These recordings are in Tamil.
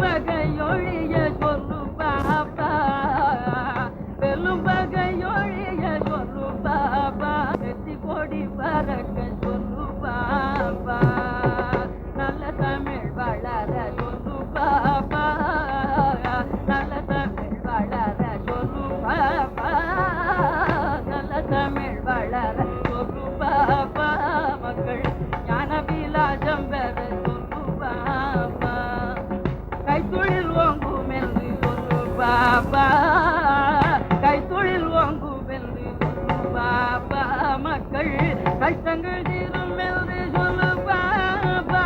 பகையொழிய சொல்லு பாப்பா, வெல்லும் பகையொழிய சொல்லு பாப்பா, வெற்றி கொடி பறக்க சொல்லு பாப்பா, நல்ல தமிழ் வளர சொல்லு பாப்பா, நல்ல தமிழ் வளர சொல்லு பாப்பா, நல்ல தமிழ் வளர சொல்லு பாப்பா, மக்கள் ஞான விலாசம் பெற சொல்லு பாப்பா, கைத்தொழில் ஓங்கும் என்று சொல்லு பாப்பா, கைத்தொழில் ஓங்கும் என்று சொல்லு பாப்பா, மக்கள் கஷ்டங்கள் தீரும் என்று சொல்லு பாப்பா,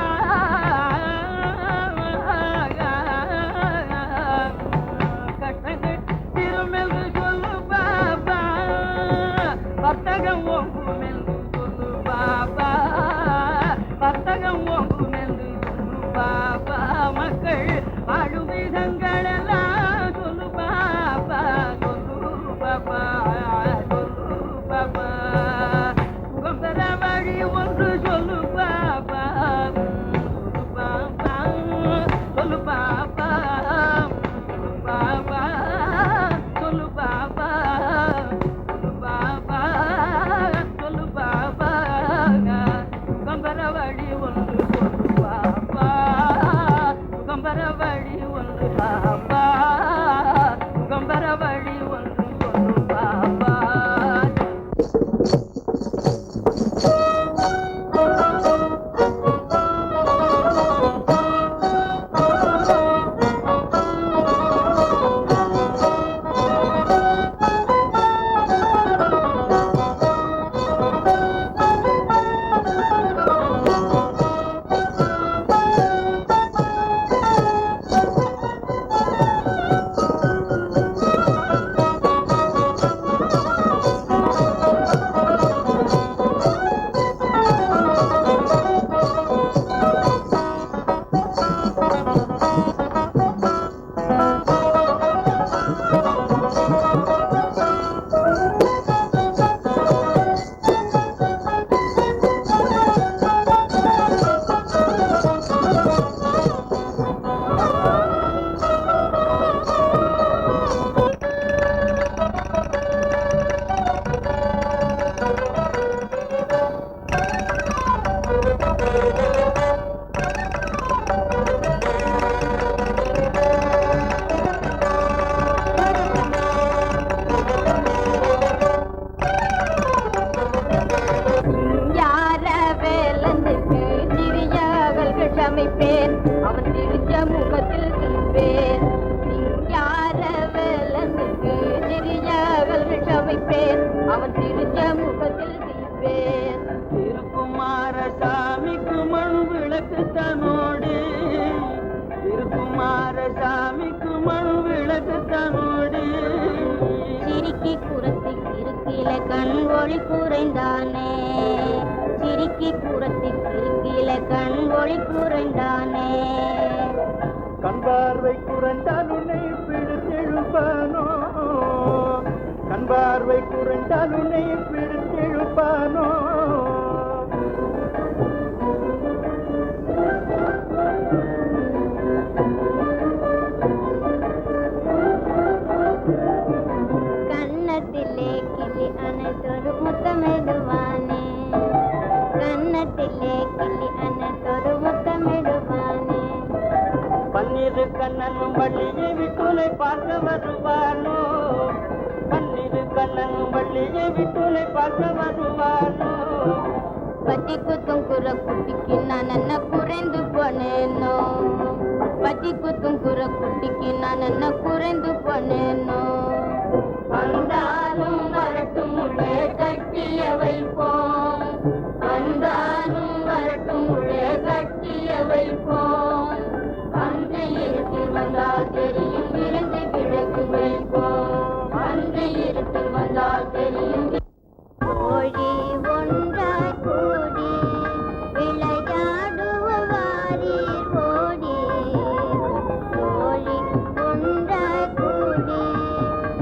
கஷ்டங்கள் தீரும் என்று சொல்லு பாப்பா, வர்த்தகம் ஓங்கும் என்று சொல்லு பாப்பா, வர்த்தகம் ஓங்கும் என்று சொல்லு பாப்பா, மக்கள் வாழும் விதங்கள் எல்லாம் சொல்லு பாப்பா, சொல்லு பாப்பா, சொல்லு பாப்பா, சுகம் பெற வழி ஒன்று சொல்லு பாப்பா, சொல்லு பாப்பா, சொல்லு பாப்பா, சொல்லு பாப்பா, சொல்லு பாப்பா, சொல்லு பாப்பா, சொல்லு பாப்பா, சுகம் பெற வழி ஒன்று சொல்லு பாப்பா, சுகம் பெற வழி ஒன்று பாப்பா, சுகம் பெற வழி ஒன்று சொல்லு பாப்பா. சமைப்பேன் அவன் சிரிச்ச முகத்தில் சிரிப்பேன், சிங்கார வேலனுக்கு சிறியவள் சமைப்பேன் அவன் சிரிச்ச முகத்தில் சிரிப்பேன், திருக்குமார சாமிக்கு மண் விளக்கு தன்னோடு, திருக்குமார சாமிக்கு மண் விளக்கு தன்னோடு, சிரிக்கி குரத்தி கிறுக்கில கண் ஒளி குறைந்தானே, சிரிக்கி குரத்தி கிறுக்கில கண் ஒளி குறைந்தானே, கண் பார்வை குறைந்தால் உன்னை பிடித்தெழுப்பானோ, கண் பார்வை குறைந்தால் உன்னை பிடித்தெழுப்பானோ, கன்னத்திலே கிளி அனைத்தொரு முத்தமிடுவானே, கன்னத்திலே கிளி அனைத்தொரு முத்தமிடுவானே, பன்னிரு கண்ணனும் வள்ளியை விட்டுனை பார்க்க வருவானோ, பன்னிரு கண்ணனும் வள்ளியை விட்டுனை பார்க்க வருவானோ, பட்டி குத்தும் குற குட்டிக்கு நான் என்ன குறைந்து போனேனோ, பட்டி குத்தும் குற குட்டிக்கு நான் என்ன குறைந்து போனேனோ, வந்தாலும் வரட்டும் உள்ளே கட்டிய வைப்போம், வந்தாலும் வரட்டும் உள்ளே கட்டிய வைப்போம், அன்றை இருட்டில் வந்தால் தெரியும் விழுந்து விளக்கு வைப்போம், அன்றை இருட்டில் வந்தால் தெரியும் கோழி ஒன்றாய் கூடி விளையாடுவாரீர் ஓடி, கோழி ஒன்றாய் கூடி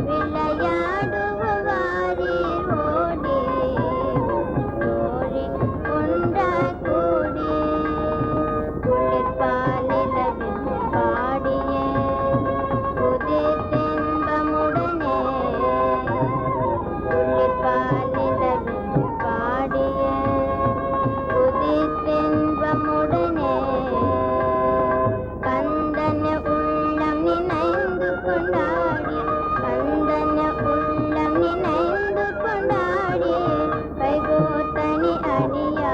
விளையாடுவாரீர் ஓடி, கோழி ஒன்றாய் கூடி குளிர்பாலில் பாடிய கொண்டாடி அந்தன உள்ளம் நினைந்து கொண்டாடி கைகோத்தனி அணியா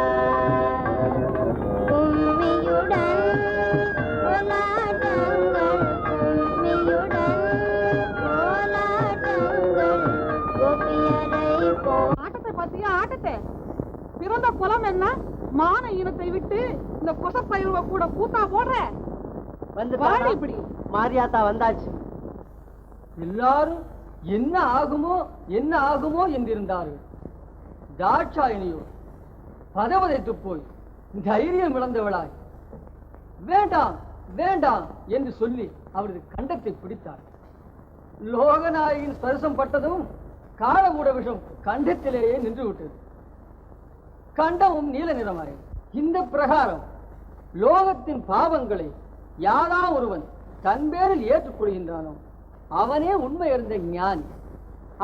கும்மியுடன் கோலாட்டங்கள் கும்மியுடன் கோலாட்டங்கள் கோபியரை போ ஆட்டத்தை பார்த்தியா ஆட்டத்தை? பிறந்த குலம் என்ன மான இனத்தை விட்டு இந்த கொசப்பயிர்வ கூட கூத்தா போடுற வந்து இப்படி மாரியாத்தா வந்தாச்சு. எல்லாரும் என்ன ஆகுமோ என்றிருந்தார்கள். தாட்சாயினியோ பதவதைத்து போய் தைரியம் இழந்தவளாய் வேண்டாம் வேண்டாம் என்று சொல்லி அவரது கண்டத்தை பிடித்தார். லோகநாயகின் ஸ்பர்சம் பட்டதும் காலமூட விஷம் கண்டத்திலேயே நின்று விட்டது. கண்டமும் நீல நிறமாய். இந்த பிரகாரம் லோகத்தின் பாவங்களை யாரா ஒருவன் தன் பேரில் ஏற்றுக்கொள்கின்றானோ அவனே உண்மை அறிந்த ஞானி,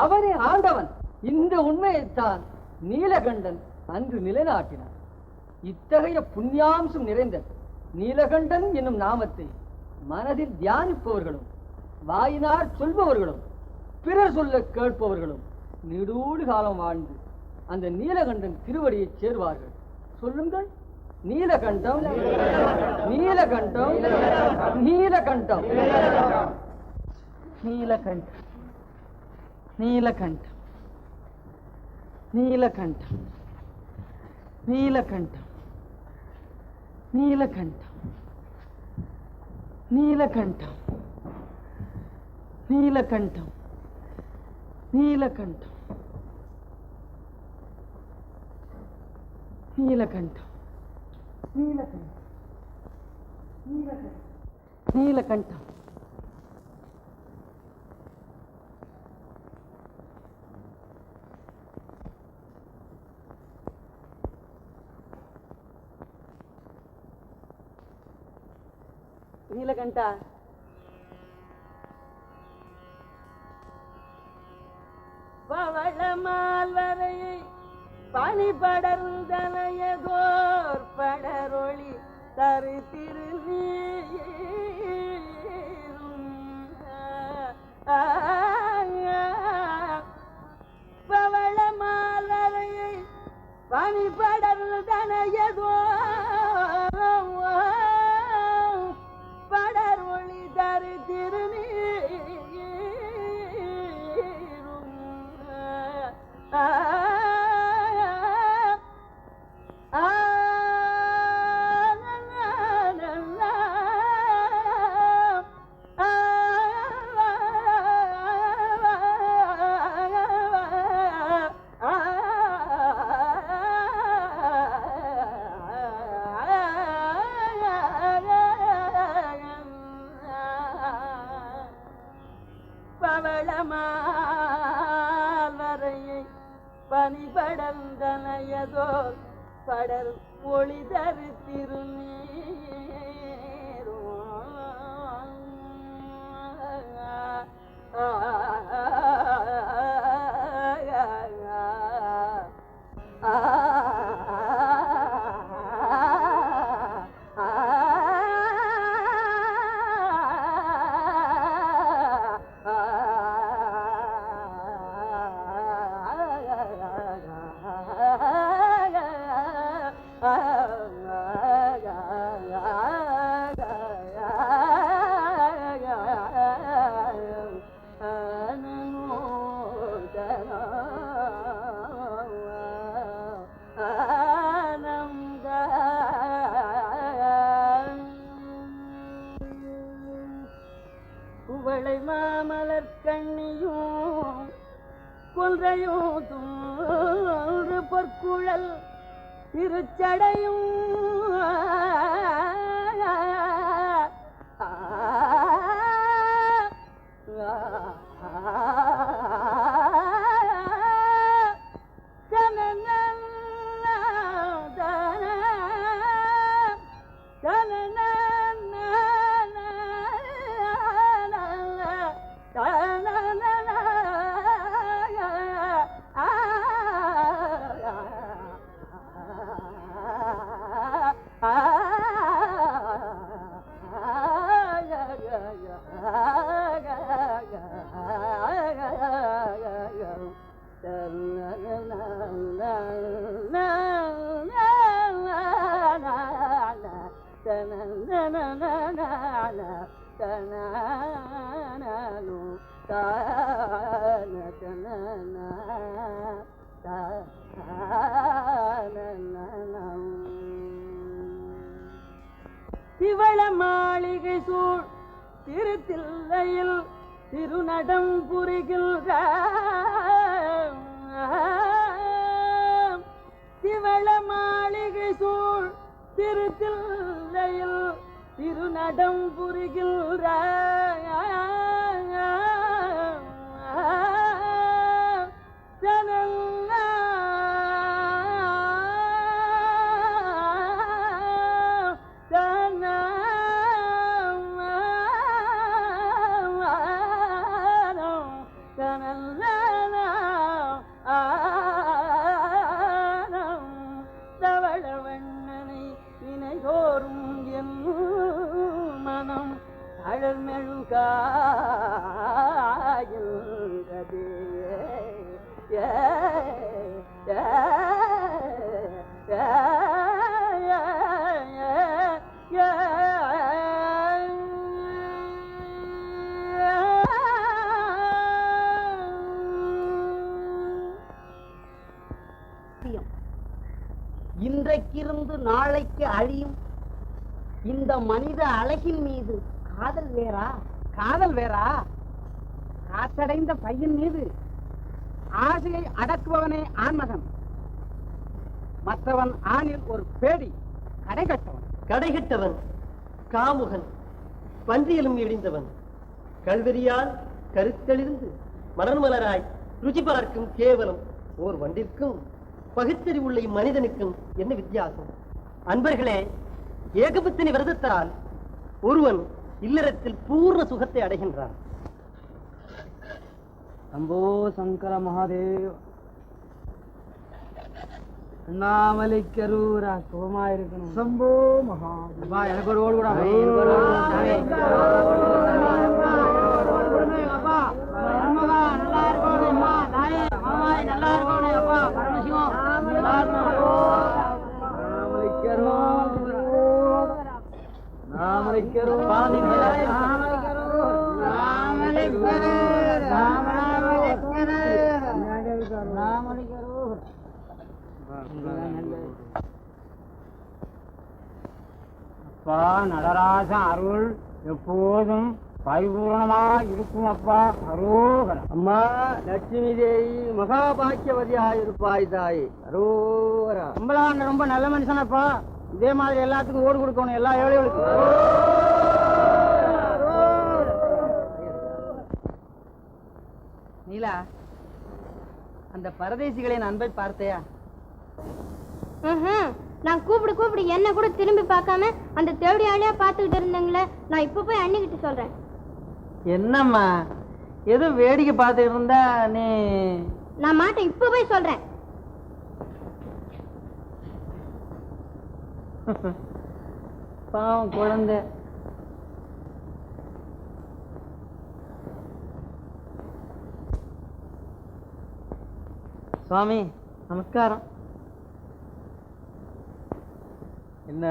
அவனே ஆண்டவன். இந்த உண்மையைத்தான் நீலகண்டன் அன்று நிலைநாட்டினார். இத்தகைய புண்ணியாம்சம் நிறைந்த நீலகண்டன் என்னும் நாமத்தை மனதில் தியானிப்பவர்களும் வாயினார் சொல்பவர்களும் பிறர் சொல்ல கேட்பவர்களும் நெடூடு காலம் வாழ்ந்து அந்த நீலகண்டன் திருவடியை சேர்வார்கள். சொல்லுங்கள். நீலகண்டம் நீலகண்டம் நீலகண்டம் நீலகண்டம் நீலகண்டம் நீலகண்டம் நீலகண்டம் நீலகண்டம் நீலகண்டம் நீலகண்டம் நீலகண்டம் நீலகண்டம் நீலகண்டம் நீலகண்டம் நீலகண்ட பவளமால் வரையை பனி படர்ந்தனையதோர் படரொளி தரு திருநீரும் பவளமால் வரையை பனி படர்ந்தனையதோர் படரொளி தரு திருநீரும் பவளமாலரையை பனி படர்ந்தனையதோ படர் ஒளிதரு குவளை மாமலர் கண்ணியும் கொன்றையும் தூறு பொற்குழல் திருச்சடையும் திவள மாளிகை சூழ் திருத்தில்லையில் திருநடம் புரிகின்ற திவள மாளிகை சூழ் திருத்தில்லையில் திருநடம் புரிகின்ற தவளவண்ணனை நினைதோறும் என் மனம் அழல்மெழுகாயின்றதே. இன்றைக்கிருந்து நாளைக்கு அழியும் இந்த மனித அழகின் மீது காதல் வேறா? காதல் வேறா? காற்றடைந்த பையன் மீது ஆசையை அடக்குபவனே ஆண்மகன். மற்றவன் ஆணில் ஒரு பேடி, கடைகட்டவன். கடைகட்டவன், காமுகன், பன்றியலும் இடிந்தவன், கல்வெறியால் கருத்தெளிந்து மலர்மலராய் ருச்சி பார்க்கும் கேவலம் ஓர் வண்டிற்கும் பகுத்தறிவுள்ள இம்மனிதனுக்கும் என்ன வித்தியாசம்? அன்பர்களே, ஏகபத்தினி விரதத்தால் ஒருவன் இல்லறத்தில் பூர்ண சுகத்தை அடைகின்றான். சம்போ சங்கர மகாதேவ். அண்ணாமலைக்கரூரா சுகமா இருக்கணும். சம்போ மகாதேவா. எனக்கு ஒரு ஓடு கூட அப்பா நடராஜன் அருள் எப்போதும் பரிபூர்ணமா இருக்கும். அப்பா அரோகரம். அம்மா லட்சுமி தேவி மகாபாக்கியவதியாக இருப்பாய் தாய். அரோகரா. அம்பலாண்ட ரொம்ப நல்ல மனுஷனப்பா. இதே மாதிரி எல்லாத்துக்கும் ஓடு கொடுக்கணும், எல்லா ஏழைகளுக்கும். நீலா, அந்த பரதேசிகளின் அன்பை பார்த்தையா? நான் கூப்பிடு என்ன கூட திரும்பி பார்க்காம அந்த தேவடியாளியா பார்த்துக்கிட்டு இருந்தீங்களே, நான் இப்ப போய் அண்ணிக்கிட்டு சொல்றேன். என்னம்மா ஏதோ வேடிக்கை பார்த்துக்கிட்டு இருந்தா நீ? நான் மாட்டேன், இப்ப போய் சொல்றேன். பாவம் குழந்தை. சுவாமி நமஸ்காரம். என்ன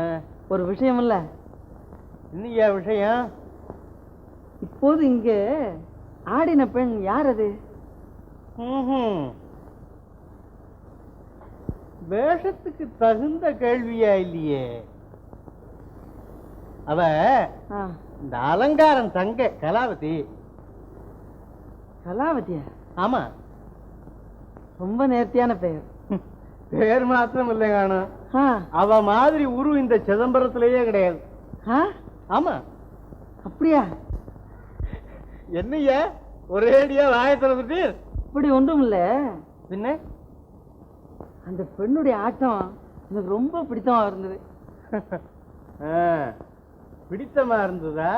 ஒரு விஷயம் இல்ல? இன்னையா விஷயம்? இப்போது இங்க ஆடின பெண் யார் அது? வேஷத்துக்கு தகுந்த கேள்வியா இல்லையே. அவ இந்த அலங்காரம் தங்க கலாவதி. கலாவதியா? ஆமா, ரொம்ப நேர்த்தியான பெயர். பேர் மாத்திரம் இல்லை காணும், அவ மாதிரி உரு இந்த சிதம்பரத்திலேயே கிடையாது. ஆமா. அப்படியா? என்னையா ஒரேடியா வாயை திறந்துட்டு? இப்படி ஒன்றும் இல்ல. பின்ன அந்த பெண்ணுடைய ஆட்டம் எனக்கு ரொம்ப பிடித்தமா இருந்தது. பிடித்தமா இருந்ததா?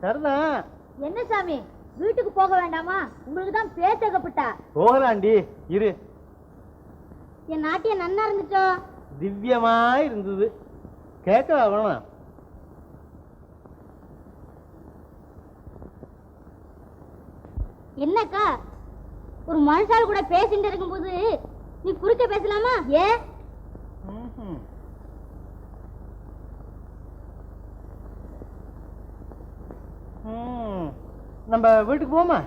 சரிதான். என்ன சாமி, வீட்டுக்கு போக வேண்டாமா? உங்களுக்கு தான் பேசப்பட்டா. போகலாண்டி, இரு. என் நாட்டியம் நன்னா இருந்துச்சோ? திவ்யமா இருந்தது. கேட்கவா வேணும்? என்னக்கா ஒரு மனுஷால் கூட பேசிட்டு இருக்கும்போது நீ குறுக்க பேசலாமா? ஏ நம்ம வீட்டுக்கு போமா?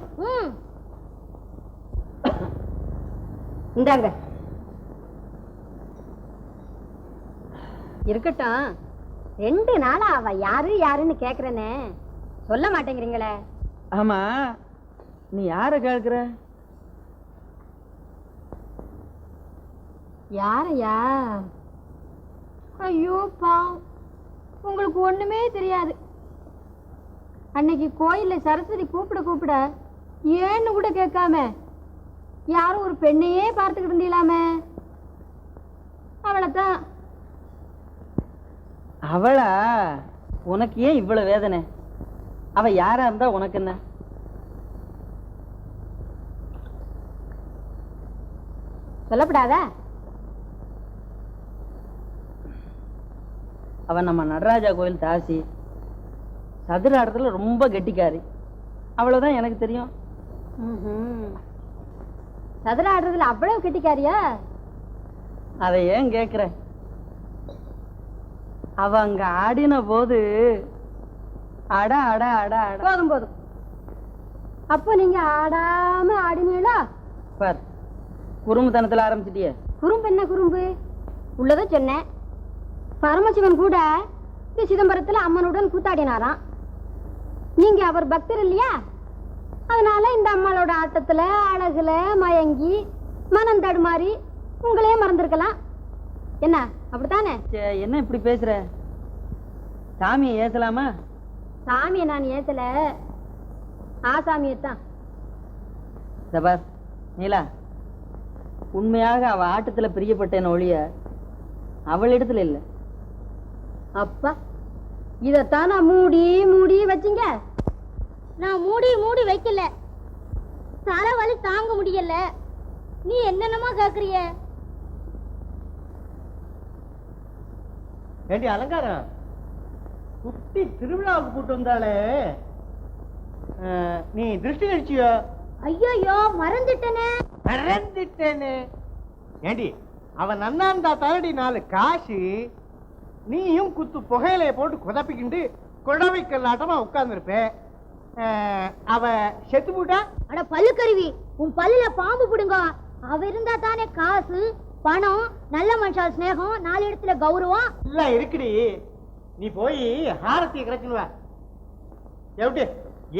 இந்தாங்க. இருக்கட்டும். 2 நாளா அவ யாரு யாருன்னு கேக்குறேனே சொல்ல மாட்டேங்கிறீங்களே. ஆமா, நீ யார கேட்கிற? யாரையா? ஐயோ பாவம், உங்களுக்கு ஒண்ணுமே தெரியாது. அன்னைக்கு கோயில்ல சரஸ்வதி கூப்பிட ஏன்னு கூட கேட்காம யாரும் ஒரு பெண்ணையே பார்த்துக்கிட்டு இருந்தீங்களாமே, அவளைத்தான். அவளா? உனக்கு ஏன் இவ்வளவு வேதனை? அவ யாரா இருந்தா உனக்கு என்ன? சொல்லப்படாதா? அவன் நம்ம நடராஜா கோயில் தாசி. சதுர ஆட்டத்துல ரொம்ப கெட்டிக்காரி. அவ்வளவுதான் எனக்கு தெரியும். சதுர ஆடுறதுல அவ்வளவு கெட்டிக்காரியா? அதை ஏன் கேக்குற? அவ அங்க ஆடின போது அட அட அட அட. போதும் போதும். அப்போ நீங்க ஆடாம ஆடினீங்களா? பார், குறும்புத்தனத்துல ஆரம்பிச்சிட்டியே. குறும்பு என்ன குறும்பு? உள்ளதை சொன்னேன். பரமசிவன் கூட இந்த சிதம்பரத்துல அம்மனுடன் கூத்தாடினாராம். நீங்க அவர் பக்தர் இல்லையா? அதனால இந்த அம்மாளோட ஆட்டத்துல அழகுல மயங்கி மனம் தடுமாறி உங்களே மறந்துருக்கலாம். என்ன, அப்படித்தானே? என்ன இப்படி பேசுற? சாமியை ஏத்தலாமா? சாமியை நான் ஏத்தல, ஆசாமியத்தான். சபாஸ் நீலா, உண்மையாக அவ ஆட்டத்துல பிரியப்பட்டேன் ஒழிய அவளிடத்துல இல்ல. அப்பா, இதத்தான் நான் மூடி மூடி வச்சிங்க. நான் மூடி மூடி வைக்கல, தலைவலி தாங்க முடியல. நீ என்னென்னமா கேக்குறிய? ஏண்டி அலங்காரம், குட்டி திருவிழாவுக்கு கூட்டு வந்தாலே, நீ திருஷ்டி கழிச்சியோ? ஐயோ, மறந்துட்டனே. மறந்துட்டேனே. ஏண்டி, அவன் நன்னாந்தா தரடி 4 காசு, நீயும் குத்து புகையிலைய போட்டு குதப்பிக்கிண்டு குழவை கல்லாட்டமா உட்கார்ந்துருப்ப. அவ செத்து போட்டா? அட பல்லுக்கருவி, உன் பல்லுல பாம்பு புடுங்க. அவ இருந்தா தானே காசு, பணம், நல்ல மனுஷால் ஸ்நேகம், 4 இடத்துல கௌரவம் இல்ல இருக்குடி. நீ போய் ஹாரத்திய கிடைச்சுன்னு வா. எப்படி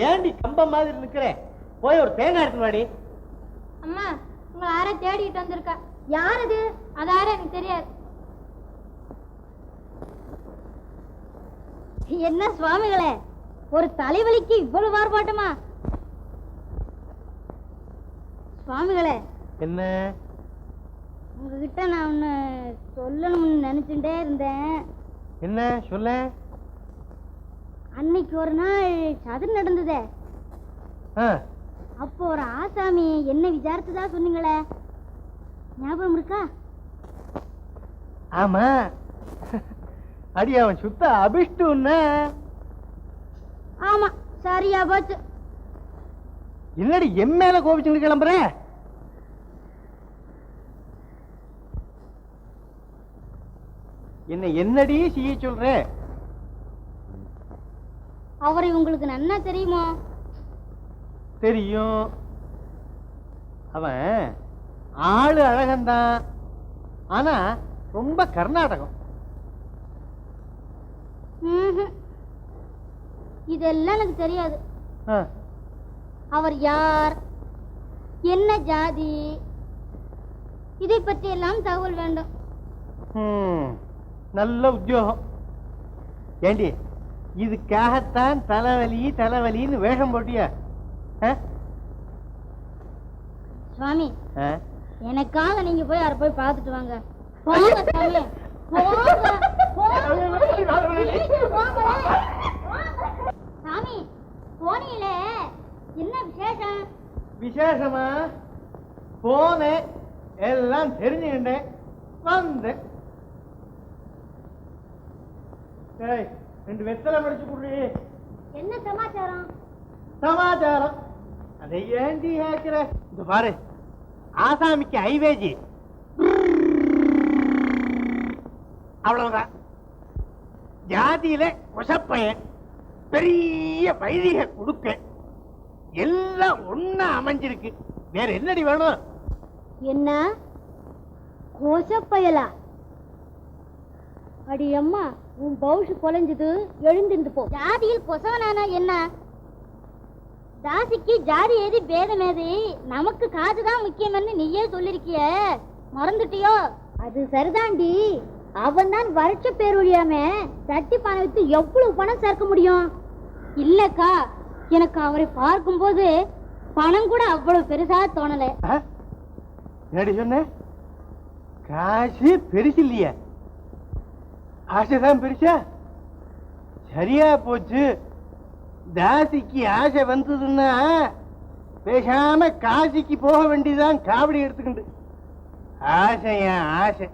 ஏண்டி கம்பம் மாதிரி நிக்கிற? போய் ஒரு தேங்காய் எடுத்துன்னு வாடி. அம்மா, உங்களை யார தேடிட்டு வந்திருக்கா. யார் அது? அது யாரும் எனக்கு தெரியாது. என்ன சுவாமிகளே, ஒரு தலைவலிக்கு இவ்வளவு மாறுபாட்டுமா? சுவாமிகளே, என்ன? உங்ககிட்ட நான் ஒண்ணு சொல்லணும்னு நினைச்சுட்டே இருந்தேன். என்ன சொல்ல? அன்னைக்கு ஒரு நாள் சதுர நடந்ததே, அப்போ ஒரு ஆசாமி என்ன விசாரிச்சுதா சொன்னீங்களே, ஞாபகம் இருக்கா? ஆமா, அடி அவன் சுத்த அபிஷ்டுன்னா. ஆமா, சரியா போச்சு. என்னடி என் மேல கோபிச்சுட்டு கிளம்புற? என்னடி செய்ய சொல்ற? அவரை உங்களுக்கு நன்னா தெரியுமா? தெரியும். அவன் ஆளு அழகந்தான், ஆனா ரொம்ப கர்நாடகம். இதெல்லாம் எனக்கு தெரியாது. ஆ. அவர் யார், என்ன ஜாதி, இதை பற்றி எல்லாம் தகவல் வேண்டும். நல்ல உத்தியோகம். ஏண்டி, இதுக்காகத்தான் தலைவலி தலைவலின்னு வேஷம் போட்டிய? சுவாமி, எனக்காக நீங்க போய் அவரை போய் பார்த்துட்டு வாங்க. போங்க சாமி, போங்க, போங்க. சாமி, போனீங்களே, என்ன விசேஷம்? விசேஷமா? போனேன், எல்லாம் தெரிஞ்சுக்கிட்டேன், வந்தேன். 2 வெத்தலை மடிச்சு குடுறி. என்ன சமாச்சாரம்? சமாச்சாரம் அதை ஏண்டி கேட்கிற? இந்த பாரு, ஆசாமிக்கு ஐவேஜி அவ்வளவுதான். ஜாதியில கொசப்பையன், பெரிய வைதிக குடுக்க, எல்லாம் ஒன்னா அமைஞ்சிருக்கு. வேற என்னடி வேணும்? என்ன கோசப்பயலா? அடி அம்மா, உன் பவுஷு குலைஞ்சது, எழுந்திருந்து போ. ஜாதியில் கொசவனானா என்ன? தாசிக்கு ஜாதி ஏது பேதம் ஏது, நமக்கு காதுதான் முக்கியம்னு நீயே சொல்லிருக்கிய, மறந்துட்டியோ? அது சரிதாண்டி, அவன் தான் வருஷ பேர் ஒழியாம சட்டி பணம் வித்து எவ்வளவு பணம் சேர்க்க முடியும்? இல்லக்கா, எனக்கு அவரை பார்க்கும்போது பணம் கூட அவ்வளவு பெருசா தோணல. என்னடி சொன்ன? காசு பெருசு இல்லையா? ஆசைதான் பெருசா? சரியா போச்சு. தாசிக்கு ஆசை வந்ததுன்னா பேசாம காசிக்கு போக வேண்டியதான், காவடி எடுத்துக்கிண்டு. ஆசையா ஆசை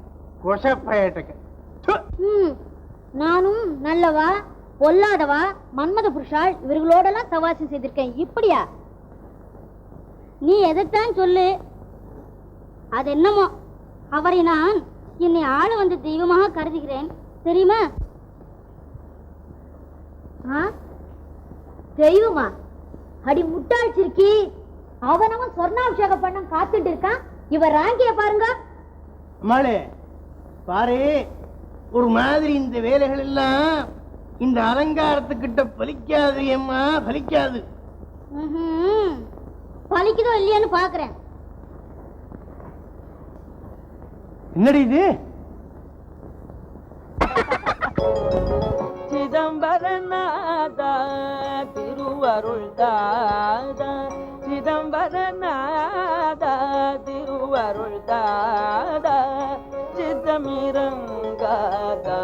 கொசப்பயட்டக்க. நானும் நல்லவா பொல்லாதவா மன்மத புருஷாள் இவர்களோடெல்லாம் சவாசம் செய்திருக்கேன். இப்படியா? நீ எதைத்தான் சொல்லு. அது என்னமோ, அவரை நான் என்னை ஆள வந்து தெய்வமாக கருதுகிறேன், தெரியுமா? தெய்வமா? அடி முட்டாள் சிறுக்கி, அவனவன் சொர்ணாபிஷேகம் பண்ண காத்துட்டு இருக்கான், இவர் ராங்கிய பாருங்க. அம்மாளே பாரு, ஒரு மாதிரி இந்த வேலைகள் எல்லாம் இந்த அலங்காரத்துக்கிட்ட பலிக்காது. அம்மா பலிக்காது. பலிக்குதோ இல்லையான்னு பாக்குறேன். என்னடி இது? சிதம்பரநாதா திருவருள் தாதா, சிதம்பரநாதா திருவருள் தாதா, சித்தமிரங்காதா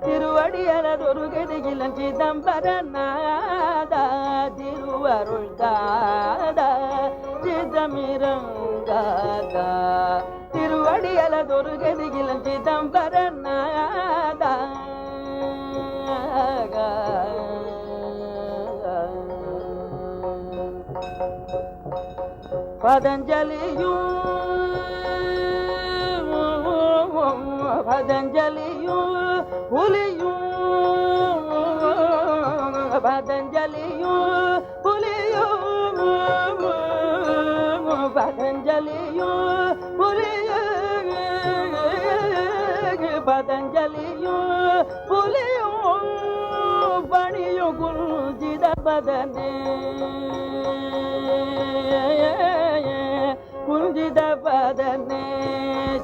திருவடியலதொரு கதிகிலம், சிதம்பரநாதா திருவருள் தாதா, சித்தமிரங்காதா திருவடியலதொரு கதிகிலம், சிதம்பரநாதா. பதஞ்சலியும் பதஞ்சலியும் புலியும், பதஞ்சலியும் புலியும், பதஞ்சலியும் புலியும், பதஞ்சலியும் புலியும், பணியும் குஞ்சித பதனே, குஞ்சித பதனே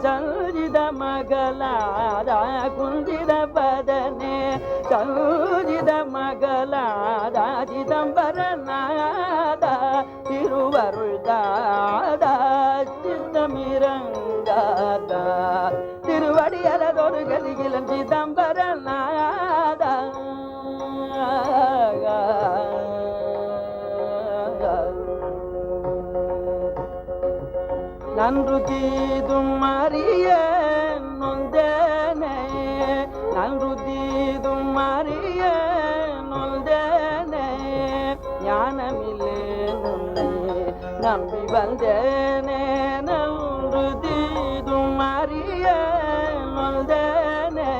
சஞ்சித மகளாதா, குஞ்சித பதனே சஞ்சித மகளாதா, சிதம்பரநாதா திருவருள் தாதா, சித்தமிரங்காதா திருவடியலதொரு கதிகிலம், சிதம்பரநாதா. நன்று தீதும் அறிய நொந்தனே, நன்று தீதும் அறிய நொந்தனே, ஞானமில்லே உன்னை நம்பி வந்தேனே, நன்று தீதும் அறிய நொந்தனே,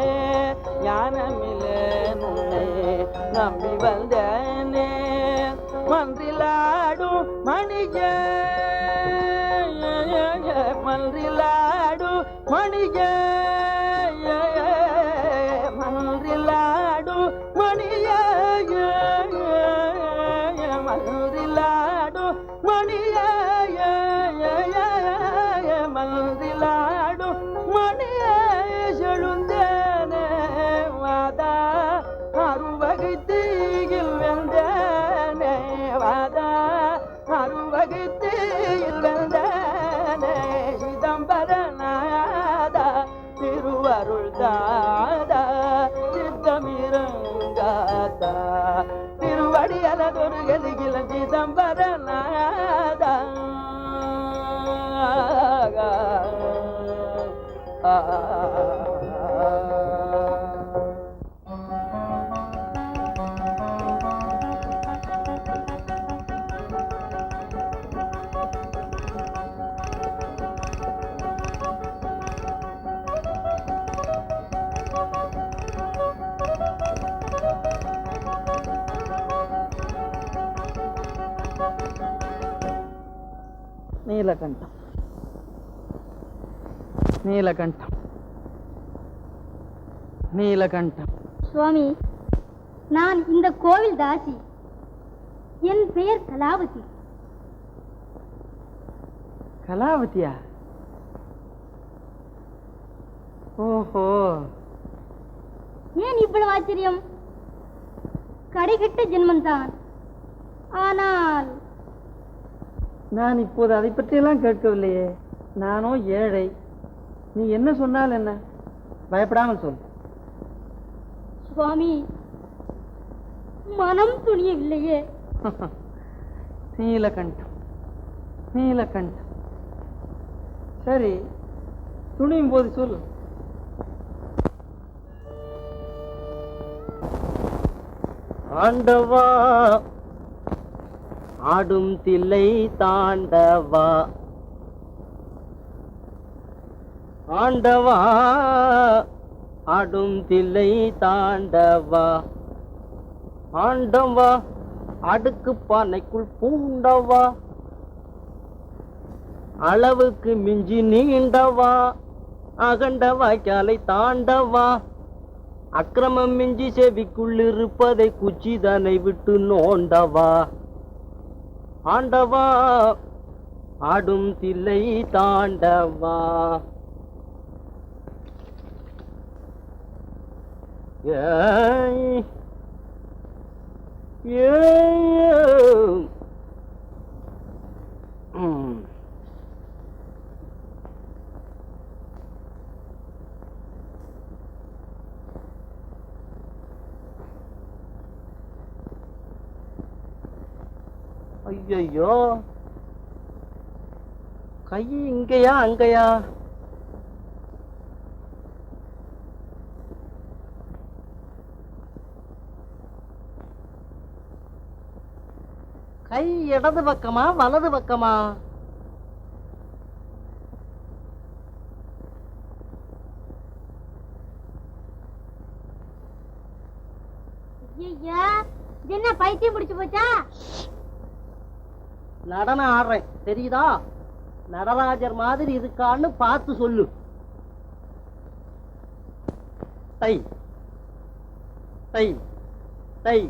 ஞானமில்லே உன்னை நம்பி வந்தேனே, மன்றிலாடும் மணிய மன்றிலாடு மணிய, மன்றிலாடு மணிய, மன்றிலாடு மணிய, மன்றிலாடு மணிய, செழுந்தேனே வாதா அருவகை தீயில் வெந்தேனே, வாதா அருவகை தீயில் வெந்தேனே, சிதம்பர நீலகண்டம், நீலகண்டம், நீலகண்டம். சுவாமி, நான் இந்த கோவில் தாசி. என் பெயர் கலாவதி. கலாவதியா? ஓஹோ, ஏன் இவ்வளவு ஆச்சரியம்? கடைகட்ட ஜென்மந்தான். ஆனால் நான் இப்போது அதை பற்றியெல்லாம் கேட்கவில்லையே. நானோ ஏழை. நீ என்ன சொன்னால் என்ன? பயப்படாமல் சொல். சுவாமி, மனம் துணியவில்லையே. நீலகண்டம், நீலகண்டம். சரி, துணியும் போது சொல். ஆண்டவா ஆடும் தில்லை தாண்டவா, ஆண்டவா ஆடும் தில்லை தாண்டவா, ஆண்டவா அடுக்கு பானைக்குள் பூண்டவா, அளவுக்கு மிஞ்சி நீண்டவா, அகண்ட வாய்க்காலை தாண்டவா, அக்கிரமம் மிஞ்சி செவிக்குள் இருப்பதை குச்சிதனை விட்டு நோண்டவா, ஆண்டவா ஆடும் தில்லை தாண்டவா. ஏய் ஏய் ஐயோ, கை இங்கயா அங்கயா? கை இடது பக்கமா வலது பக்கமா? ஐயா, இது என்ன பைத்தியம் பிடிச்சு போச்சா? நடனம் ஆடுறேன் தெரியுதா? நடராஜர் மாதிரி இருக்கான்னு பார்த்து சொல்லு. தை தை தை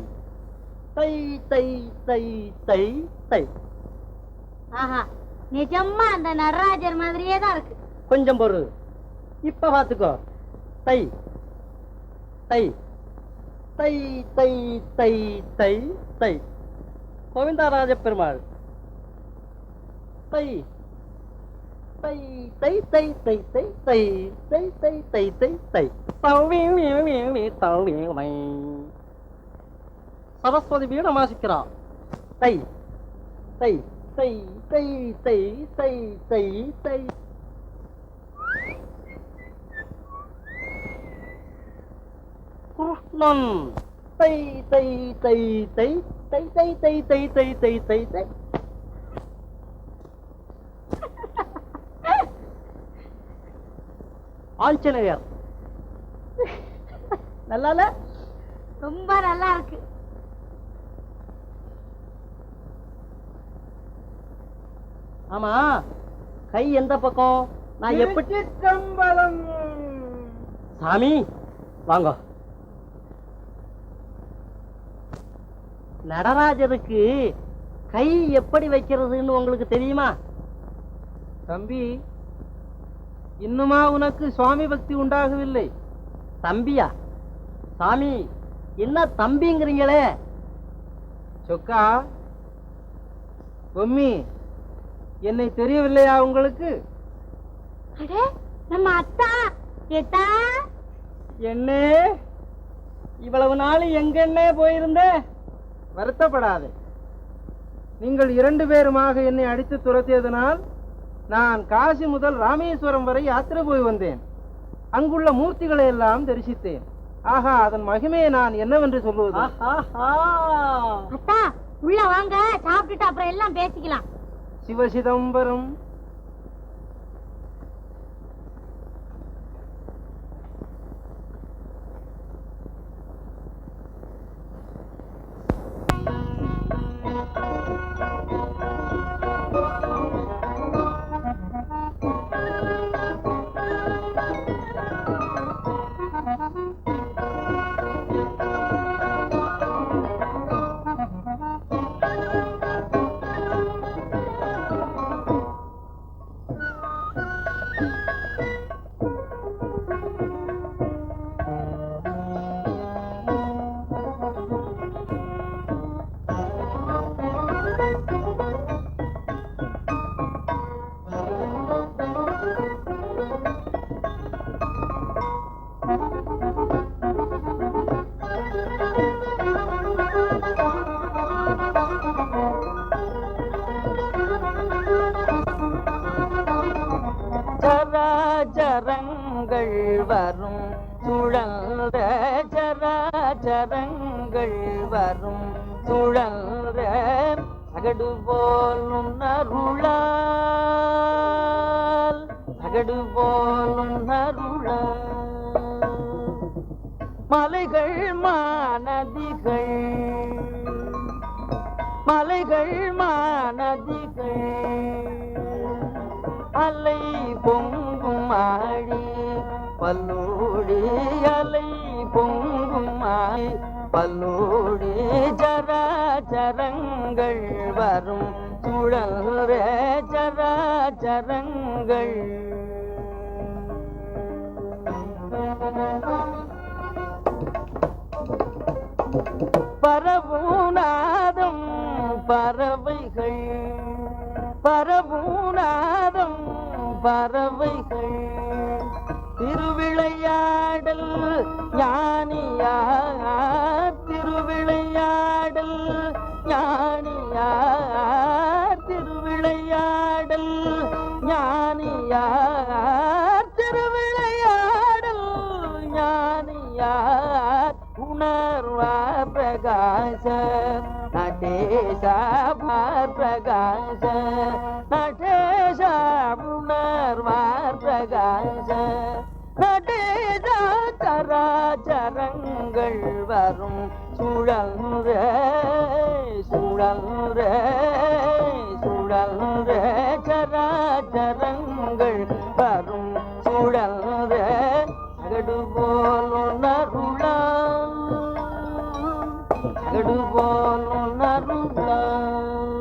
தை தை தை தை தை. ஆஹா, நிஜமா அந்த நடராஜர் மாதிரியே தான் இருக்கு. கொஞ்சம் பொறு, இப்ப பாத்துக்கோ. தை தை தை தை தை தை தை. கோவிந்தராஜ பெருமாள். தை தை தை தை தை தை தை தை தை தை தை தை. சரஸ்வதி வீணை வாசிக்கிறான். தை தை தை தை தை தை தை தை. கிருஷ்ணன். தை தை தை தை தை தை தை தை தை தை தை தை. ஆஞ்சநேயர். நல்லா ரொம்ப நல்லா இருக்கு. ஆமா, கை எந்த பக்கம்? நான் எப்படி? சாமி வாங்க. நடராஜருக்கு கை எப்படி வைக்கிறதுன்னு உங்களுக்கு தெரியுமா? தம்பி, இன்னுமா உனக்கு சுவாமி பக்தி உண்டாகவில்லை? தம்பியா? சாமி என்ன தம்பிங்கிறீங்களே? சொக்கா, பொம்மி, என்னை தெரியவில்லையா உங்களுக்கு? அடே, நம்ம அத்தா. ஏத்தா, என்னே, இவ்வளவு நாள் எங்கன்னே போயிருந்த? வருத்தப்படாதே. நீங்கள் 2 பேருமாக என்னை அடித்து துரத்தியதனால் நான் காசி முதல் ராமேஸ்வரம் வரை யாத்திரை போய் வந்தேன். அங்குள்ள மூர்த்திகளை எல்லாம் தரிசித்தேன். ஆஹா, அதன் மகிமையை நான் என்னவென்று சொல்லுவது? அத்தா, உள்ள வாங்க, சாப்பிட்டுட்டு அப்புறம் எல்லாம் பேசிக்கலாம். சிவசிதம்பரம். அகடு போலும் அருளால் அகடு போலும் அருளால் மலைகள் மாநதிகள் மலைகள் மாநதிகள் அலை பொங்கும் ஆடி பல்லோடி அலை பொங்கும் ஆடி பல்லோடி ஜராச்சரங்கள் வரும் சுழல்ற ஜராச்சரங்கள் பரபூநாதம் பறவைகள் பரபூநாதம் பறவைகள் திருவிளையாடல் ஞானியார் திருவிளையாடல் ஞானியார் திருவிளையாடல் ஞானியார் திருவிளையாடல் ஞானியார் உணர்வார் பிரகாச நடேசா பிரகாச நடேசா உணர்வார் பிரகாச நடேசா சராச்சரங்கள் வரும் சுழல்ற சுழல்ற சுழல்ற சராச்சரங்கள் வரும் சுழல்ற அகடு போல் உணருளால் அகடு போல் உணருளால்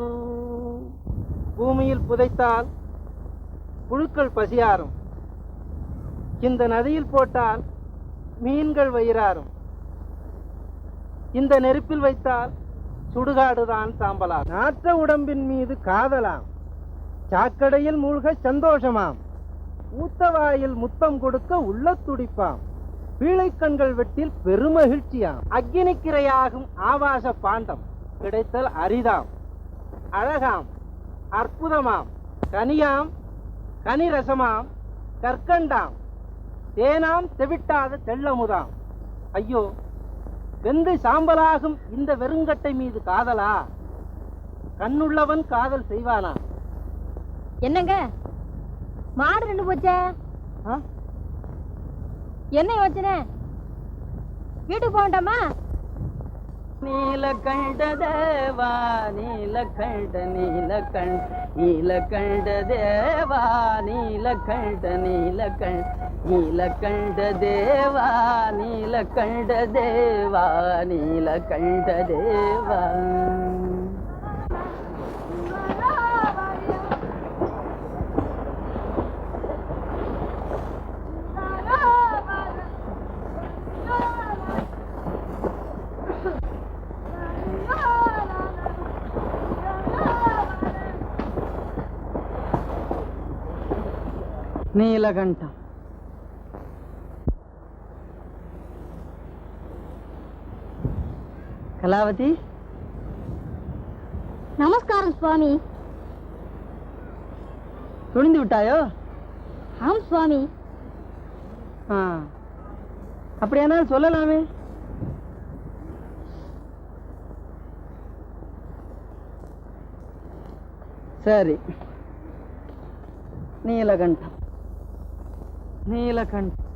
பூமியில் புதைத்தால் புழுக்கள் பசியாரும் இந்த நதியில் போட்டால் மீன்கள் வயிறாரும் இந்த நெருப்பில் வைத்தால் சுடுகாடுதான் சாம்பலாம் நாற்ற உடம்பின் மீது காதலாம் சாக்கடையில் மூழ்க சந்தோஷமாம் ஊத்தவாயில் முத்தம் கொடுக்க உள்ள துடிப்பாம் பீழைக்கண்கள் வெட்டில் பெருமகிழ்ச்சியாம் அக்கினிக்கிரையாகும் ஆபாச பாண்டம் கிடைத்தல் அரிதாம் அழகாம் அற்புதமாம் கனியாம் கனிரசமாம் கற்கண்டாம் தேனாம் தெவிட்டாத தெள்ளமுதாம் ஐயோ வெந்து சாம்பலாகும் இந்த வெறுங்கட்டை மீது காதலா கண்ணுள்ளவன் காதல் செய்வானா என்னங்க மாடு ரெண்டு போச்சே என்ன யோசனை வீட்டுக்கு போகண்டாமா நீலகண்ட தேவா நீலகண்ட நீலகண்ட நீலகண்ட தேவா நீலகண்ட நீலகண்ட நீலகண்ட தேவா நீலகண்ட தேவா நீலகண்ட தேவா நீலகண்டம் கலாவதி நமஸ்காரம் சுவாமி துணிந்து விட்டாயோ ஆம் சுவாமி அப்படியானால் சொல்லலாமே சரி நீலகண்டம் நீலகண்டம்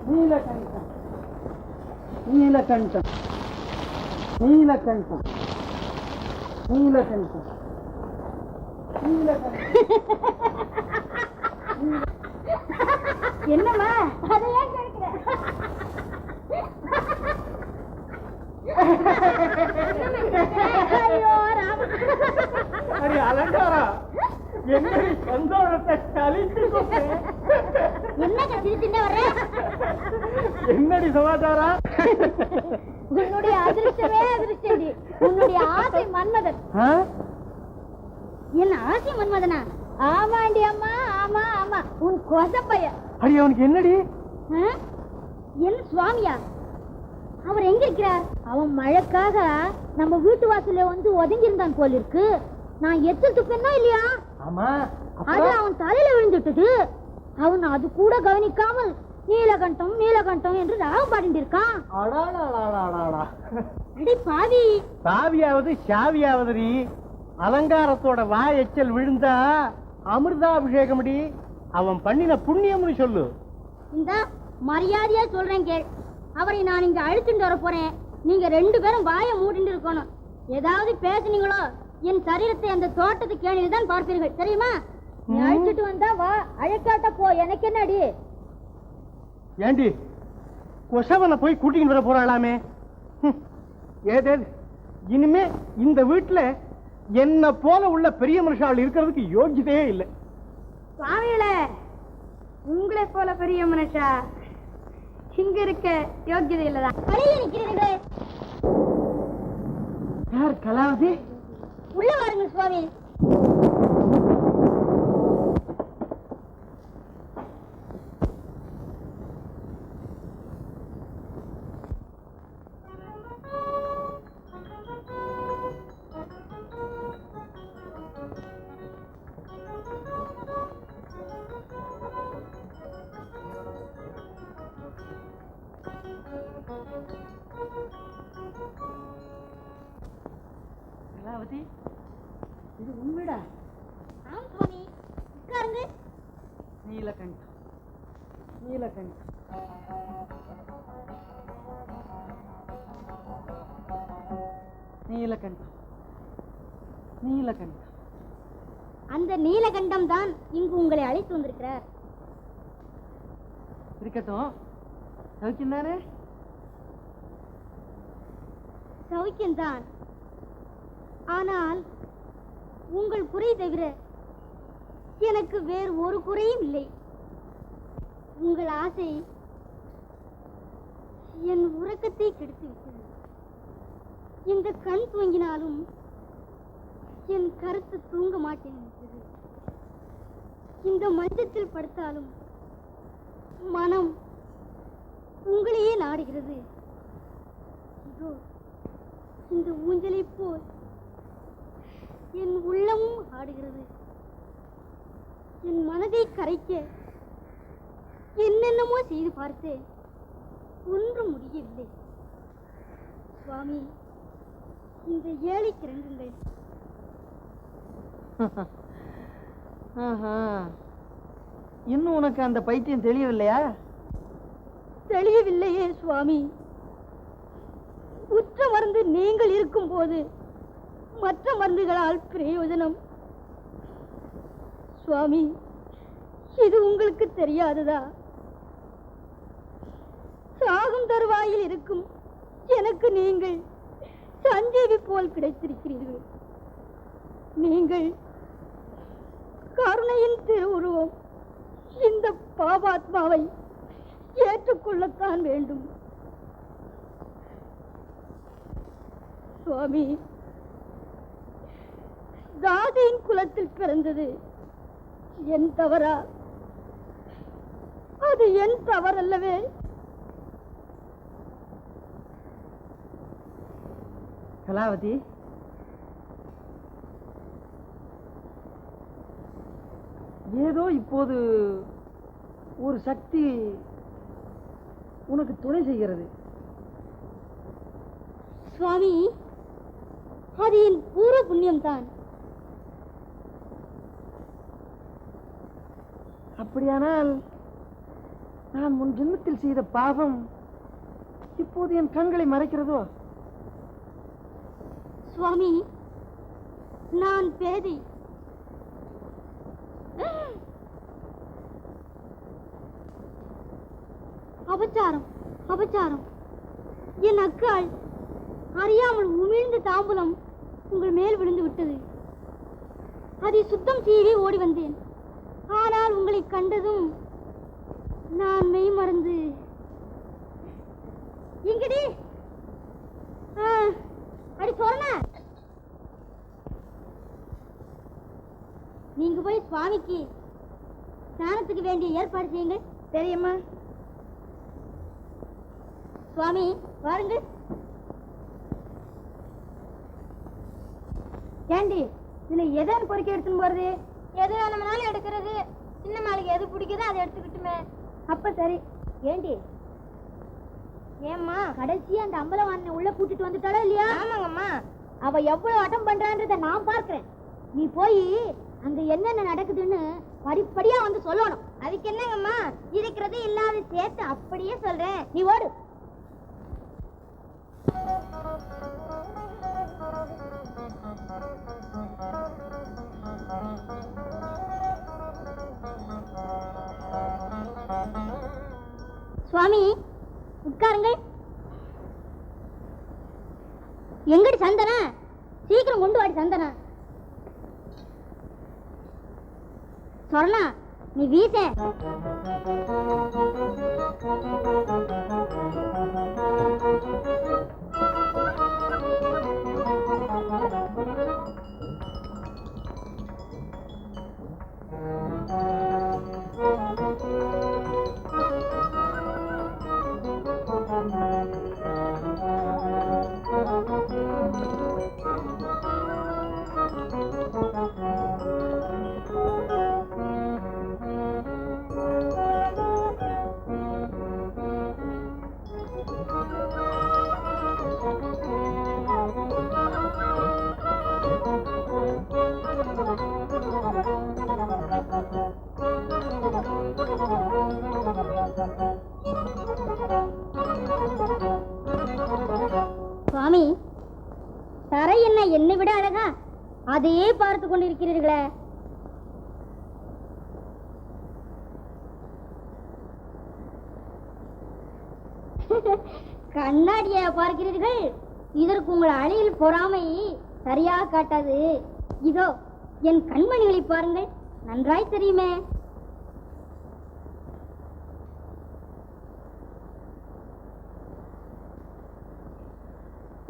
நீலகண்டம் நீலகண்டம் நீலகண்டம் நீலகண்டம் நீலகண்டம். என்னம்மா அதை ஏன் கேட்கிற? ஐயோ ராமா. அடி அலங்காரா, என்னடி சந்தோஷத்தை கழித்து என்ன கத்திட்டு வர்ற? என்னடி சமாச்சாரம்? உன்னுடைய அதிர்ஷ்டமே அதிர்ஷ்டடி. உன்னுடைய ஆசை மன்மதன். என்ன ஆசை மன்மதனா? ஆமாண்டி அம்மா, ஆமா ஆமா, உன் கொசப்பைய. அடி அவனுக்கு என்னடி? என் சுவாமியா? அவர் எங்க இருக்கிறார்? அவன் மழைக்காக நம்ம வீட்டு வாசல்ல வந்து ஒதுங்கி இருந்தான் போல இருக்கு. நான் எத்தனை துப்பேனோ இல்லையா? ஆமா, அது அவன் தலையில விழுந்துட்டது. அவன் அது கூட கவனிக்காமல் நீலகண்டம் நீலகண்டம் என்று ராகம் பாடிட்டு இருக்கான். அடி பாவி. சாவியாவது சாவியாவது அலங்காரத்தோட வாய் எச்சல் விழுந்தா அமிர்தாபிஷேகம். அவன் பண்ணின புண்ணியம்னு சொல்லு. இந்த மரியாதையா சொல்றேன் கேள். அவரை நான் இங்க அழைச்சிட்டு வர போறேன். நீங்க 2 பேரும் வாயை மூடிட்டு இருக்கணும். ஏதாவது பேசுனீங்களோ என் சரீரத்தை அந்த தோட்டத்து கேணியில் தான் பார்ப்பீர்கள், தெரியுமா? நீ அழைச்சிட்டு வந்தா வா, அழைக்காட்ட போ, எனக்கு என்னடி? ஏண்டி கொசவனை போய் கூட்டின்னு வர போறாளாமே? ஏதே இனிமே இந்த வீட்டுல என்ன போல உள்ள பெரிய மனுஷால் இருக்கிறதுக்கு யோகியதையே இல்லை. சுவாமிகளே, உங்களை போல பெரிய மனுஷா இங்க இருக்க யோகியதை இல்லதான். வெளியே நிக்கிறீர்களே. யார் கலாவதி? உள்ள வாருங்க சுவாமி. கலாவதி, இது உண்மைடா? ஆம் சுவாமி, உட்காருங்க. நீலகண்டம் நீலகண்டம் நீலகண்டம் நீலகண்டம். அந்த நீலகண்டம் தான் இங்கு உங்களை அழைத்து வந்திருக்கிறார். இருக்கட்டும், சௌக்கியம் தானே? சௌக்கியம்தான். ஆனால் உங்கள் குறை தவிர எனக்கு வேறு ஒரு குறையும் இல்லை. உங்கள் ஆசை என் உறக்கத்தை கெடுத்து விட்டது. இந்த கண் தூங்கினாலும் என் கருத்து தூங்க மாட்டேன். இந்த மஞ்சத்தில் படுத்தாலும் மனம் உங்களையே நாடுகிறது. இதோ இந்த ஊஞ்சலை போல் என் உள்ளமும் ஆடுகிறது. என் மனதை கரைக்க என்னென்னமோ செய்து பார்த்தேன், ஒன்றும் முடியவில்லை. சுவாமி, இந்த ஏழைக்கு இறங்குங்கள். இன்னும் உனக்கு அந்த பைத்தியம் தெரியவில்லையா? தெளியவில்லையே சுவாமி. உற்ற மருந்து நீங்கள் இருக்கும் போது மற்ற மருந்துகளால் பிரயோஜனம். சுவாமி, இது உங்களுக்கு தெரியாததா? சாகும் தருவாயில் இருக்கும் எனக்கு நீங்கள் சஞ்சீவி போல் கிடைத்திருக்கிறீர்கள். நீங்கள் கருணையின் திருவுருவம். இந்த பாபாத்மாவை ஏற்றுக்கொள்ளத்தான் வேண்டும். சுவாமி, தாதியின் குலத்தில் பிறந்தது என் தவறா? அது என் தவறல்லவே. கலாவதி, ஏதோ இப்போது ஒரு சக்தி உனக்கு துணை செய்கிறது. சுவாமி, அது என் பூர்வ புண்ணியம்தான். அப்படியானால் நான் முன் ஜென்மத்தில் செய்த பாவம் இப்போது என் கண்களை மறைக்கிறதோ? சுவாமி, நான் பேதை. அபச்சாரம், அபச்சாரம். என் அக்காள் அறியாமல் உமிழ்ந்த தாம்பூலம் உங்கள் மேல் விழுந்து விட்டது. அதை சுத்தம் செய்யவே ஓடி வந்தேன். ஆனால் உங்களை கண்டதும் நான் மெய் மறந்து இங்கடி அடி சொன்ன நீங்க போய் சுவாமிக்கு ஸ்நானத்துக்கு வேண்டிய ஏற்பாடு செய்யுங்கள். தெரியுமா சுவாமி? வாருங்கள். ஏண்டி இதுல எதை பொறுக்கி எடுத்துன்னு போறது? எது வேணும்னாலும் எடுக்கிறது. சின்ன மாளிகை எது பிடிக்குதோ அதை எடுத்துக்கிட்டுமே. அப்ப சரி. ஏண்டி ஏம்மா கடைசியா அந்த அம்பலவாணனை உள்ள கூட்டிட்டு வந்துட்டாளா இல்லையா? ஆமாங்கம்மா. அவ எவ்வளவு அட்டம் பண்றான்றத நான் பார்க்கிறேன். நீ போய் அங்க என்னென்ன நடக்குதுன்னு படிப்படியா வந்து சொல்லணும். அதுக்கு என்னங்கம்மா, இருக்கிறது இல்லாத சேர்த்து அப்படியே சொல்றேன். நீ ஓடு. சுவாமி உட்காருங்கள். எங்கடி சந்தனா? சீக்கிரம் கொண்டு வாடி சந்தனா. சொன்னா நீ வீச. சுவாமி, தரை என்ன என்னை விட அழகா? அதையே பார்த்து கொண்டிருக்கிறீர்களே. கண்ணாடிய பார்க்கிறீர்கள்? இதற்கு உங்கள் அணியில் பொறாமை சரியாக காட்டாது. இதோ என் கண்மணிகளை பாருங்கள், நன்றாய் தெரியுமே.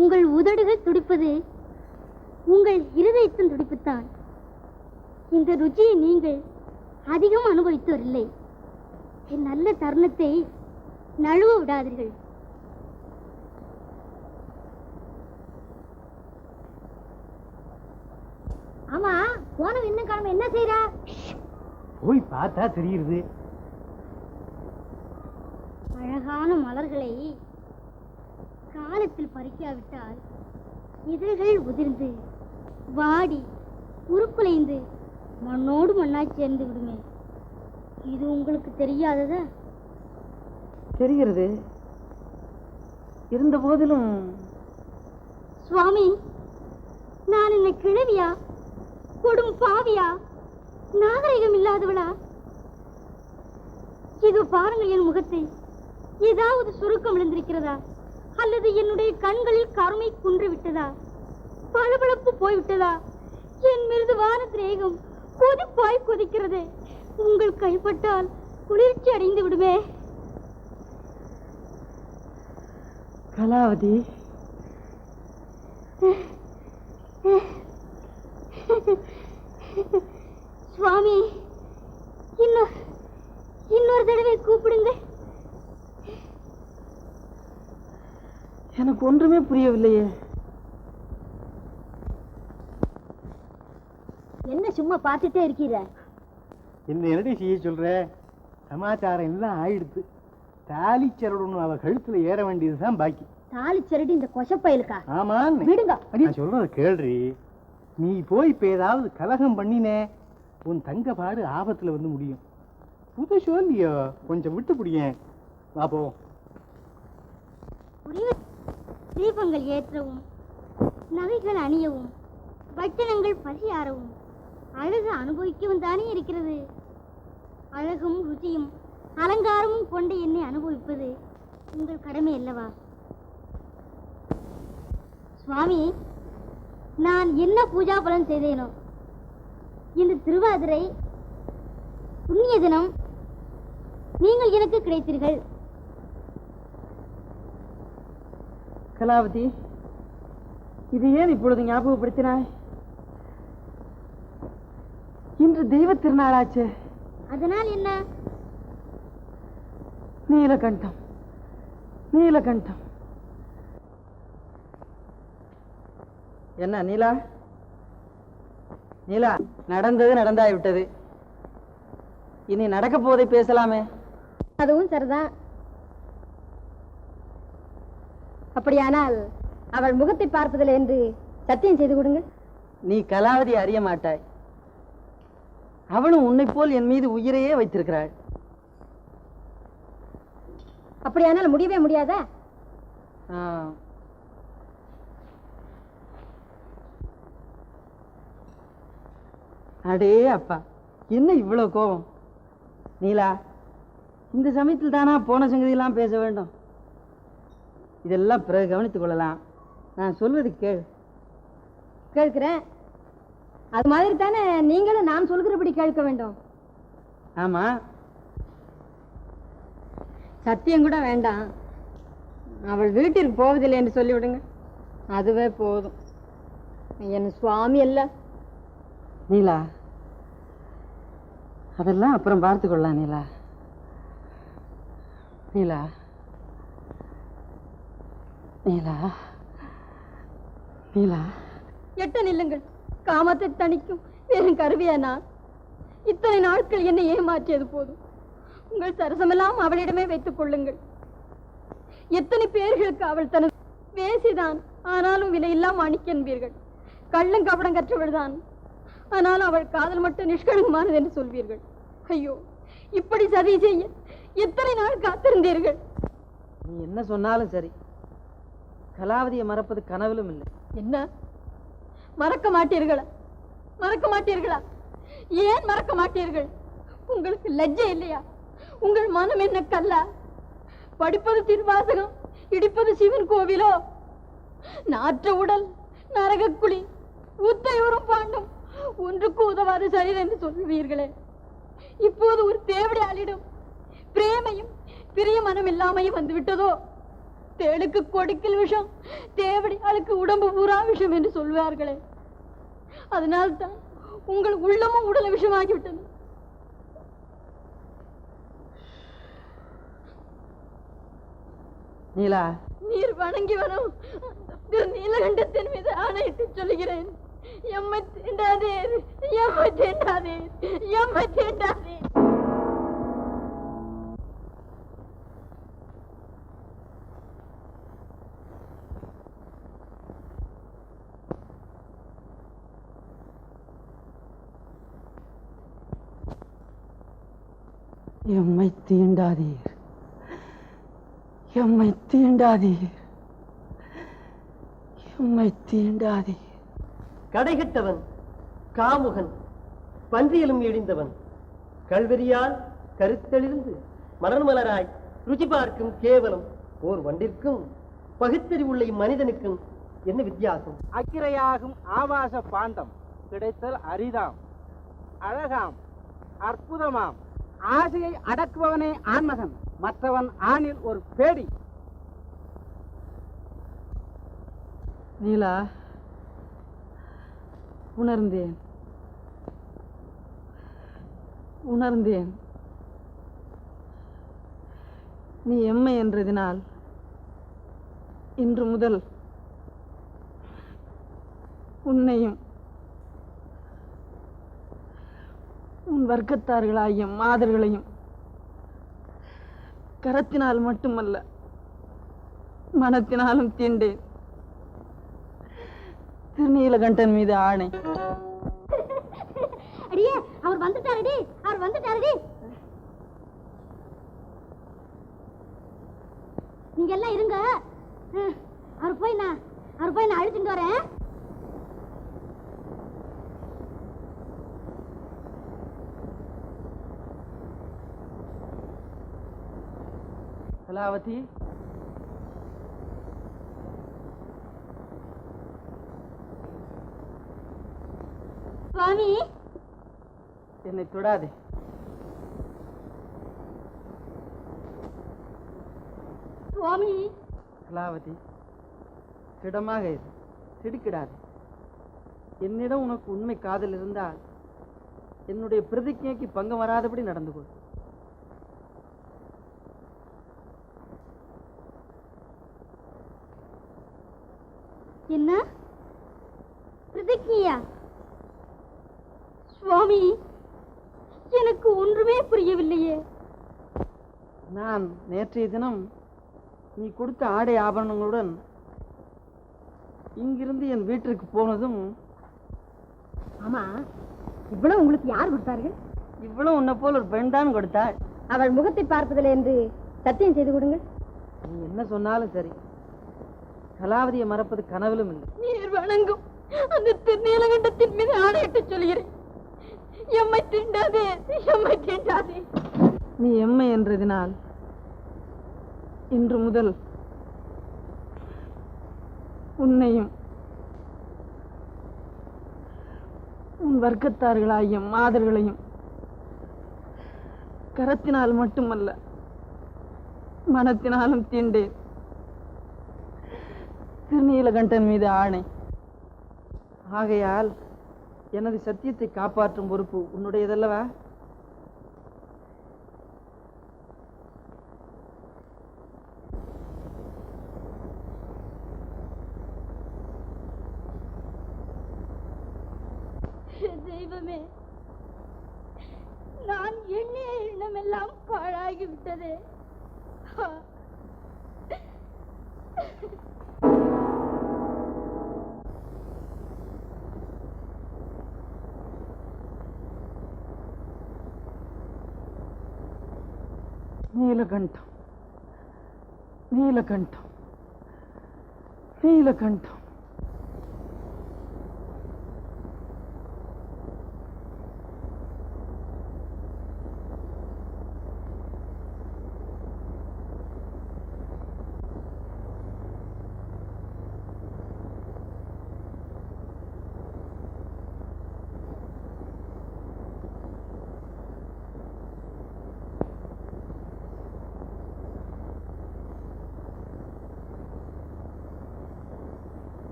உங்கள் உதடுகள் துடிப்பது உங்கள் இருதயத்தின் துடிப்புத்தான். இந்த ருச்சியை நீங்கள் அதிகம் அனுபவித்தோரில்லை. என் நல்ல தருணத்தை நழுவ விடாதீர்கள். ஆமா, போனது இன்னும் காரணம் என்ன செய்யறா? போய் பார்த்தா தெரியுது. அழகான மலர்களை காலத்தில் பறிக்காவிட்டால் இதழ்கள் உதிர்ந்து வாடி உருக்குலைந்து மண்ணோடு மண்ணாய் சேர்ந்து விடுமே. இது உங்களுக்கு தெரியாததா? தெரிகிறது. இருந்த போதிலும் சுவாமி, நான் என்ன கிழவியா, கொடும் பாவியா, நாகரிகம் இல்லாதவளா? இது பாருங்கள் என் முகத்தை. ஏதாவது சுருக்கம் விழுந்திருக்கிறதா? அல்லது என்னுடைய கண்களில் கருமை குன்று விட்டதா? பளபளப்பு போய்விட்டதா? என் மிருதுவான திரேகம் கொதிப்பாய் கொதிக்கிறது. உங்கள் கைப்பட்டால் குளிர்ச்சி அடைந்து விடுமே. கலாவதி, சுவாமி, இன்னொரு தடவை கூப்பிடுங்க. எனக்கு ஒன்றுமே புரியவில்லையே. என்ன சும்மா பார்த்துட்டே இருக்கீர? என்ன என்னடி செய்ய சொல்ற? சமாச்சாரம் எல்லாம் ஆயிடுத்து. தாலி சரடு அவ கழுத்துல ஏற வேண்டியதுதான் பாக்கி. தாலி சரடு இந்த கொசப்பயலுக்கா? ஆமா, விடுங்க. நான் சொல்றத கேள்றி. நீ போய் இப்ப ஏதாவது கலகம் பண்ணினே, உன் தங்க பாடு ஆபத்துல வந்து முடியும். புதுசோ இல்லையோ, கொஞ்சம் விட்டு பிடிங்க. பாப்போ தீபங்கள் ஏற்றவும், நகைகள் அணியவும், பட்டணங்கள் பசியாறவும், அழகு அனுபவிக்கவும் தானே இருக்கிறது. அழகும் ருச்சியும் அலங்காரமும் கொண்ட என்னை அனுபவிப்பது உங்கள் கடமை அல்லவா? சுவாமி, நான் என்ன பூஜா பலன் செய்தேனோ, இந்த திருவாதிரை புண்ணிய தினம் நீங்கள் எனக்கு கிடைத்தீர்கள். கலாவதி, இது ஏன் இப்பொழுது ஞாபகப்படுத்தினாய்? இன்று தெய்வ திருநாளாச்சு. அதனால் என்ன? நீலகண்டம், நீலகண்டம். என்ன நீலா? நீலா, நடந்தது நடந்தாய்விட்டது. இனி நடக்க போவதை பேசலாமே. அதுவும் சரிதான். அப்படியானால் அவள் முகத்தை பார்ப்பதில் என்று சத்தியம் செய்து கொடுங்க. நீ கலாவதி அறிய மாட்டாய். அவளும் உன்னை போல் என் மீது உயிரையே வைத்திருக்கிறாள். அப்படியானால் முடியவே முடியாதா? அடே அப்பா, என்ன இவ்வளவு கோபம்? நீலா, இந்த சமயத்தில் தானா போன சங்கதியெல்லாம் பேச வேண்டும்? இதெல்லாம் பிறகு கவனித்துக் கொள்ளலாம். நான் சொல்வது கேள். கேட்கிறேன். அது மாதிரி தானே நீங்களும் நான் சொல்கிறபடி கேட்க வேண்டும். ஆமா, சத்தியம் கூட வேண்டாம். அவள் வீட்டிற்கு போவதில்லை என்று சொல்லிவிடுங்க, அதுவே போதும். என் சுவாமி அல்ல. நீலா, அதெல்லாம் அப்புறம் பார்த்து கொள்ளலாம். நீலா, நீலா, நீலா, நீலா. எட்ட நில்லுங்கள். காமத்தை தணிக்கும் வெறும் கருவியா நான்? இத்தனை நாட்கள் என்னை ஏமாற்றியது போதும். உங்கள் சரசமெல்லாம் அவளிடமே வைத்துக் கொள்ளுங்கள். எத்தனை பேர்களுக்கு அவள் தனது வேசிதான், ஆனாலும் விலையில்லாம் மாணிக்க என்பீர்கள். கள்ளம் கபடம் கற்றவள் தான், ஆனாலும் அவள் காதல் மட்டும் நிஷ்கலங்கமானது என்று சொல்வீர்கள். ஐயோ, இப்படி சதி செய்ய எத்தனை நாள் காத்திருந்தீர்கள்? நீ என்ன சொன்னாலும் சரி, கலாவதியை மறப்பது கனவிலும் இல்லை. என்ன, மறக்க மாட்டீர்களா? மறக்க மாட்டீர்களா? ஏன் மறக்க மாட்டீர்கள்? உங்களுக்கு லஜ்ஜை இல்லையா? உங்கள் மனம் என்ன கல்லா? படிப்பது திருவாசகம், இடிப்பது சிவன் கோவிலோ? நாற்ற உடல், நரகக்குழி, ஊத்தையூரும் பாண்டும் ஒன்றுக்கு உதவாது சரி என்று சொல்வீர்களே. இப்போது ஒரு தேவடியாளிடம் பிரேமையும் பிரிய மனம் இல்லாமையும் வந்து விட்டதோ? தேளுக்கு கொடுக்கில் விஷம், தேவடியாளுக்கு உடம்பு பூரா விஷம் என்று சொல்வார்களே. அதனால்தான் உங்கள் உள்ளமும் உடல விஷமாகிவிட்டது. நீலா, நீர் வணங்கி வரும் நீலகண்டத்தின் மீது ஆணையிட்டு சொல்லுகிறேன், எம்மை தீண்டாதே, எம்மை தீண்டாதே, எம்மை தீண்டாதே. எம்மை தீண்டாதீர், எம்மை தீண்டாதீர், எம்மை தீண்டாதீர். கடைகட்டவன், காமுகன், பன்றியலும் எழிந்தவன், கல்வெறியால் கருத்தெளிந்து மலர்மலராய் ருச்சி பார்க்கும் கேவலம் ஓர் வண்டிற்கும் பகுத்தறிவுள்ள இம்மனிதனுக்கும் என்ன வித்தியாசம்? அக்கிரையாகும் ஆபாச பாண்டம் கிடைத்தல் அரிதாம், அழகாம், அற்புதமாம். ஆசையை அடக்குபவனே ஆண்மகன், மற்றவன் ஆணில் ஒரு பேடி. நீலா, உணர்ந்தேன், உணர்ந்தேன். நீ எம்மை என்றதினால் இன்று முதல் உன்னையும் உன் வர்க்கத்தார்களாகிய மாதர்களையும் கரத்தினால் மட்டுமல்ல மனத்தினாலும் தீண்டேன். திருநீலகண்டன் மீது ஆணை. அடியே, அவர் வந்துட்டாரடி, அவர் வந்துட்டாரடி. நீங்க எல்லாம் இருங்க. அவர் போய் நான் அழைச்சிட்டு வரேன். கலாவதி, சுவாமி, என்னை தொடாதே. சுவாமி. கலாவதி, திடமாக இரு, திடுக்கிடாதே. என்னிடம் உனக்கு உண்மை காதல் இருந்தால் என்னுடைய பிரதிஜைக்கு பங்கம் வராதபடி நடந்து கொள். என்ன பிரதிஜையா? சுவாமி, எனக்கு ஒன்றுமே புரியவில்லையே. நான் நேற்றைய தினம் நீ கொடுத்த ஆடை ஆபரணங்களுடன் இங்கிருந்து என் வீட்டிற்கு போனதும். ஆமா, இவ்வளவு உங்களுக்கு யார் கொடுத்தார்கள்? இவ்வளவு உன்னை போல் ஒரு பெண் தான் கொடுத்தாள். அவள் முகத்தை பார்ப்பதில்லை என்று சத்தியம் செய்து கொடுங்கள். நீ என்ன சொன்னாலும் சரி, கலாவதியை மறப்பது கனவிலும் இல்லை. நீர் வணங்கும் அந்த திருநீலகண்டத்தின் மீது ஆணையிட்டு சொல்கிறேன், எம்மை தீண்டாதே, எம்மை தீண்டாதே. நீ எம்மை என்றதினால் இன்று முதல் உன்னையும் உன் வர்க்கத்தார்களாகிய மாதர்களையும் கரத்தினால் மட்டுமல்ல மனத்தினாலும் தீண்டேன். திருநீலகண்டன் மீது ஆணை. ஆகையால் எனது சத்தியத்தை காப்பாற்றும் பொறுப்பு உன்னுடையதல்லவா? தெய்வமே, நான் எண்ணிய எண்ணமெல்லாம் பாழாகிவிட்டதே. நீலகண்டம், நீலகண்டம், நீலகண்டம்.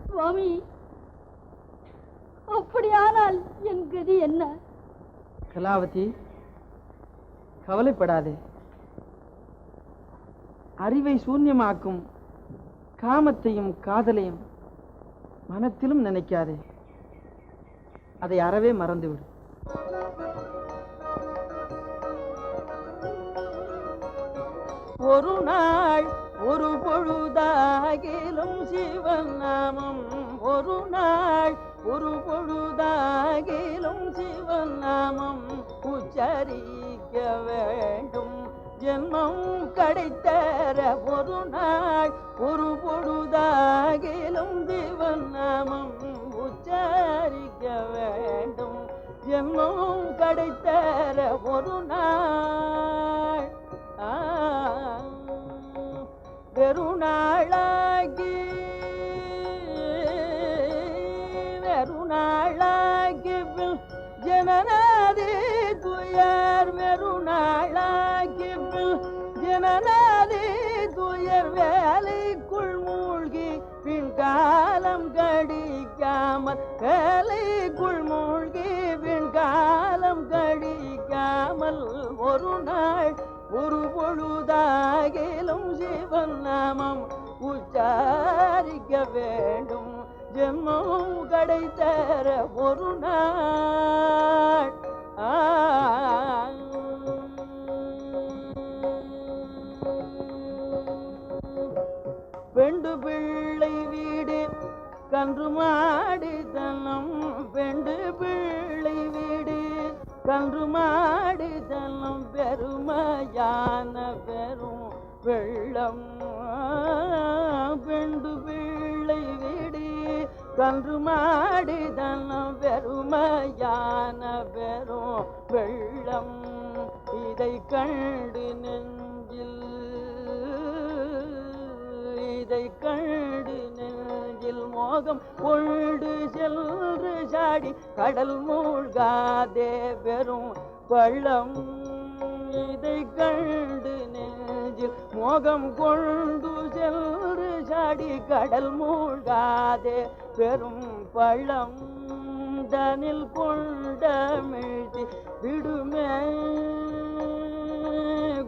சுவாமி, அப்படியானால் என் கதி என்ன? கலாவதி, கவலைப்படாதே. அறிவை சூன்யமாக்கும் காமத்தையும் காதலையும் மனத்திலும் நினைக்காதே. அதை அறவே மறந்துவிடு. ஒரு நாள் ஒரு பொழுதாகிலும் சிவன் நாமம், ஒரு நாள் ஒரு பொழுதாகிலும் சிவன் நாமம் உச்சரிக்க வேண்டும். ஜென்மம் கிடைத்தர ஒரு நாள் ஒரு பொழுதாகிலும் சிவன் நாமம் உச்சரிக்க வேண்டும். ஜென்மம் கிடைத்தர ஒரு நாள் வெறுநாளாகி ஜனநாதி துயர், வெறுநாளாகி ஜனநாதி துயர் வேலைக்குள் மூழ்கி பின் காலம் கடிக்காமல், வேலைக்குள் மூழ்கி பின் காலம் கடிக்காமல் ஒரு நாள் ஒரு பொழுதாகிலும் சிவன் நாமம் உச்சாரிக்க வேண்டும். ஜென்மம் கிடைத்தர ஒரு நாள் பெண்டு பிள்ளை வீடு கன்று மாடித்தனம், பெண்டு பிள்ளை வீடு கன்று மாடித்தனம் பெருமையான பெரும் வெள்ளம் பெண்டு பிள்ளை விடி கன்று மாடி தன்னம் பெருமையான பெரும் வெள்ளம் இதை கண்டு நெஞ்சில் மோகம் கொண்டு சென்று சாடி கடல் மூழ்காதே பெரும் பள்ளம் இதை கண்டு நெஞ்சில் மோகம் கொண்டு சென்று சாடி கடல் மூழ்காதே பெரும் பள்ளம் தனில் கொண்டமிழ்த்தி விடுமே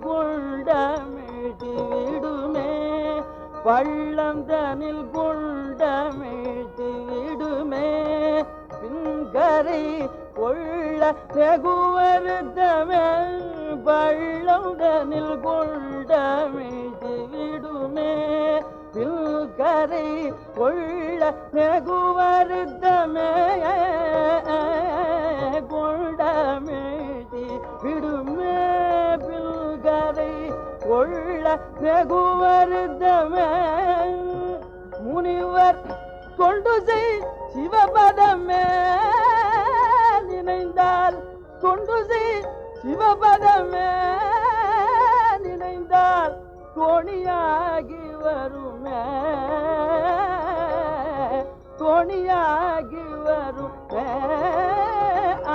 கொண்டமிழ்த்தி விடுமே பள்ளம் தனில் கொண்டமிழ்த்தி விடுமே பின்கரை கொள்ள வெகுவருத்தமே பள்ளம் தனில் கொண்டமிழ்த்தி விடுமே பின்கரை கொள்ள வெகுவருத்தமே கொண்டமிழ்த்தி விடுமே பின்கரை கொள்ள வெகுவருத்தமே முனிவர் தொண்டு செய் சிவபதமே நினைந்தால் தொண்டு செய் சிவபதமே நினைந்தால் தோணியாகி வருமே தோணியாகி வருமே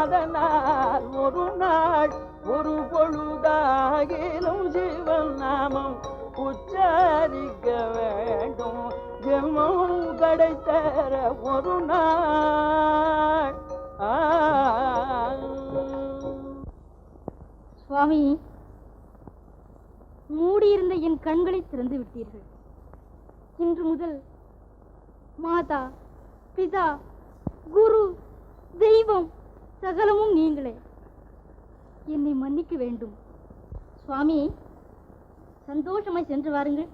அதனால் ஒரு நாள் ஒரு பொழுதாகிலும் சிவன் நாமம் உச்சரிக்க வேண்டும் ஜென்மம் கிடைத்தர ஒரு நாள். சுவாமி, மூடியிருந்த என் கண்களை திறந்து விட்டீர்கள். இன்று முதல் மாதா, பிதா, குரு, தெய்வம் சகலமும் நீங்களே. என்னை மன்னிக்க வேண்டும். சுவாமி, சந்தோஷமாய் சென்று வாருங்கள்.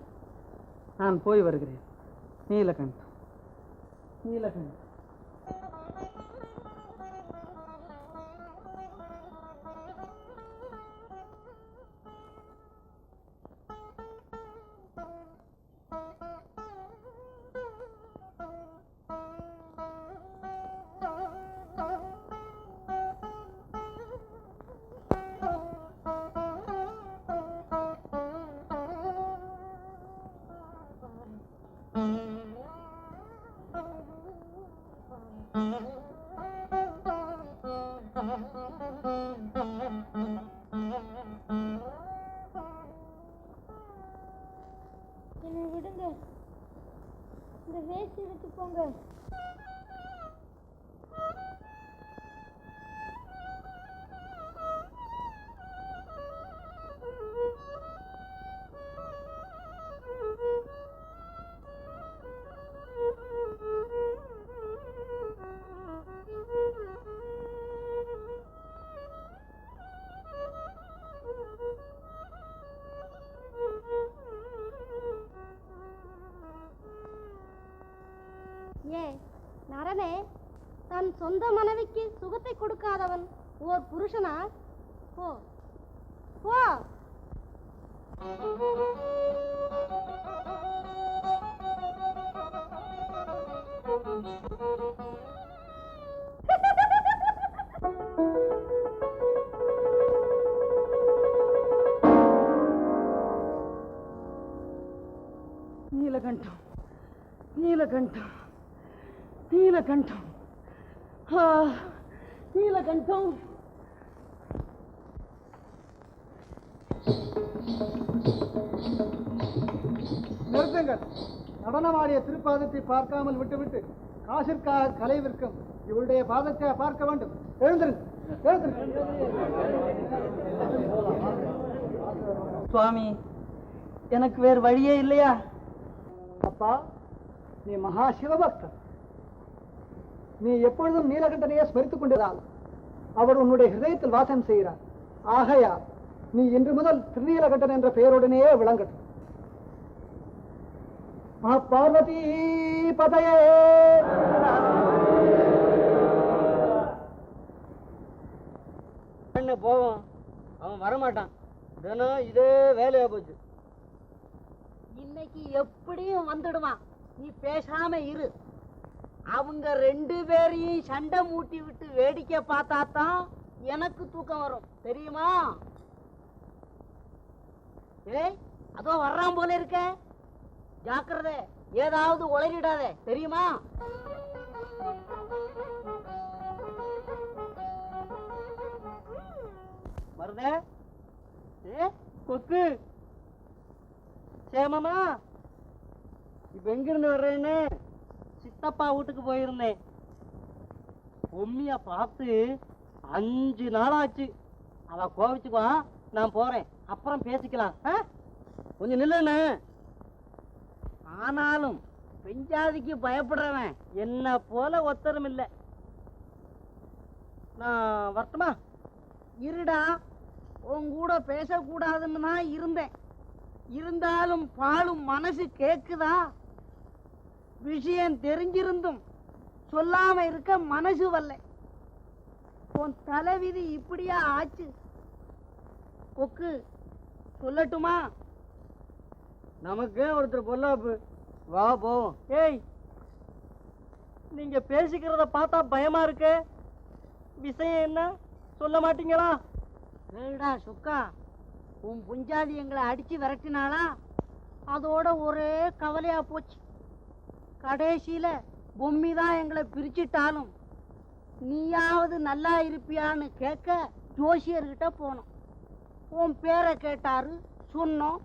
நான் போய் வருகிறேன். நீலகண்டம், நீலகண்டம். என்னை விடுங்க, இந்த வேஷ்டி எடுத்து போங்க. நரனே, தன் சொந்த மனைவிக்கு சுகத்தை கொடுக்காதவன் ஓர் புருஷனா? போ போ. நீலகண்டம், நீலகண்டம், நீலகண்டம், நீலகண்டம். நிறுத்துங்கள். நடனமாடிய திருப்பாதத்தை பார்க்காமல் விட்டுவிட்டு காசிற்காக கலை விற்கும் இவருடைய பாதத்தை பார்க்க வேண்டும். எழுந்திருங்க, எழுந்திருங்க. சுவாமி, எனக்கு வேறு வழியே இல்லையா? அப்பா, நீ மகா சிவபக்தன். நீ எப்பொழுதும் நீலகண்டனையே ஸ்மரித்துக் கொண்டிருந்தால் அவர் உன்னுடைய ஹிருதயத்தில் வாசம் செய்கிறார். ஆகையால் நீ இன்று முதல் திருநீலகண்டன் என்ற பெயருடனேயே விளங்கட்டும். பார்வதி பதையே. போவோம், அவன் வரமாட்டான். தினம் இதே வேலையா போச்சு. இன்னைக்கு எப்படியும் வந்துடுவான். நீ பேசாம இரு. அவங்க 2 பேரையும் சண்டை மூட்டி விட்டு வேடிக்கை பார்த்தா தான் எனக்கு தூக்கம் வரும், தெரியுமா? ஏய், அதோ வர்றான் போல இருக்க. ஜாக்கிரதை, ஏதாவது உளறிடாத, தெரியுமா? வருதே. கொக்கு சேமமா? இப்ப எங்கிருந்து வர்றேன்னு? சித்தப்பா வீட்டுக்கு போயிருந்தேன். பொம்மிய பார்த்து 5 நாளாச்சு. அவ கோவிச்சுக்குவா, நான் போறேன், அப்புறம் பேசிக்கலாம். கொஞ்சம் நில்லுண்ணே. ஆனாலும் பெஞ்சாதிக்கு பயப்படுறவன் என்ன போல ஒத்தரும் இல்லை. நான் வரட்டுமா? இருடா, உன் கூட பேசக்கூடாதுன்னு தான் இருந்தேன். இருந்தாலும் பாலும் மனசு கேக்குதா? விஷயம் தெரிஞ்சிருந்தும் சொல்லாம இருக்க மனசு வரல. உன் தலைவிதி இப்படியா ஆச்சு? கொக்கு, சொல்லட்டுமா? நமக்கு ஒருத்தர் பொல்லாப்பு. வா போவோம். ஏய், நீங்க பேசிக்கிறத பார்த்தா பயமா இருக்கு. விஷயம் என்ன சொல்ல மாட்டீங்களா? ஏடா சொக்கா, உன் புஞ்சாதி எங்களை அடிச்சு விரட்டினாளா? அதோட ஒரே கவலையா போச்சு. கடைசியில பொம்மி தான் எங்களை பிரிச்சுட்டாலும் நீயாவது நல்லா இருப்பியான்னு கேட்க ஜோசியர்கிட்ட போனோம். உன் பேரை கேட்டாரு, சொன்னோம்.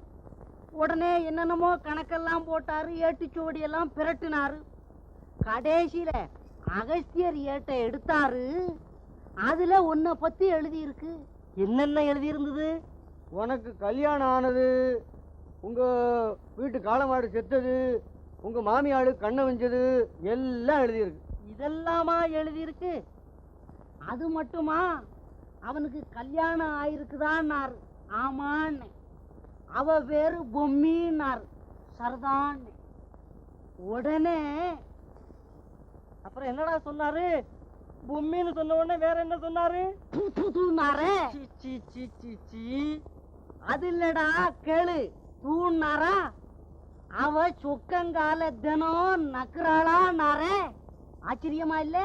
உடனே என்னென்னமோ கணக்கெல்லாம் போட்டாரு, ஏட்டுச்சுவடியெல்லாம் பிரட்டினாரு. கடைசியில அகஸ்தியர் ஏட்டை எடுத்தாரு. அதுல உன்னை பத்தி எழுதி இருக்கு. என்னென்ன எழுதி இருந்தது? உனக்கு கல்யாணம் ஆனது, உங்க வீட்டு காளமாடு செத்தது, உங்க மாமியாடு கண்ணை வஞ்சது, எல்லாம் எழுதியிருக்கு. இதெல்லாமா எழுதியிருக்கு? அது மட்டுமா? அவனுக்கு கல்யாணம் ஆயிருக்குதான்னாரு. ஆமான்னு. அவ பேரு பொம்மின்னாரு. சரதான்னு. உடனே அப்புறம் என்னடா சொன்னாரு? பொம்மின்னு சொன்ன உடனே வேற என்ன சொன்னாரு? தூனாரே. சீ சீ சீ சீ. அது இல்லடா, கேளு. தூணாரா? அவ சொக்கங்கால தினம் நக்குறாளா நாரே. ஆச்சரியமா இல்ல?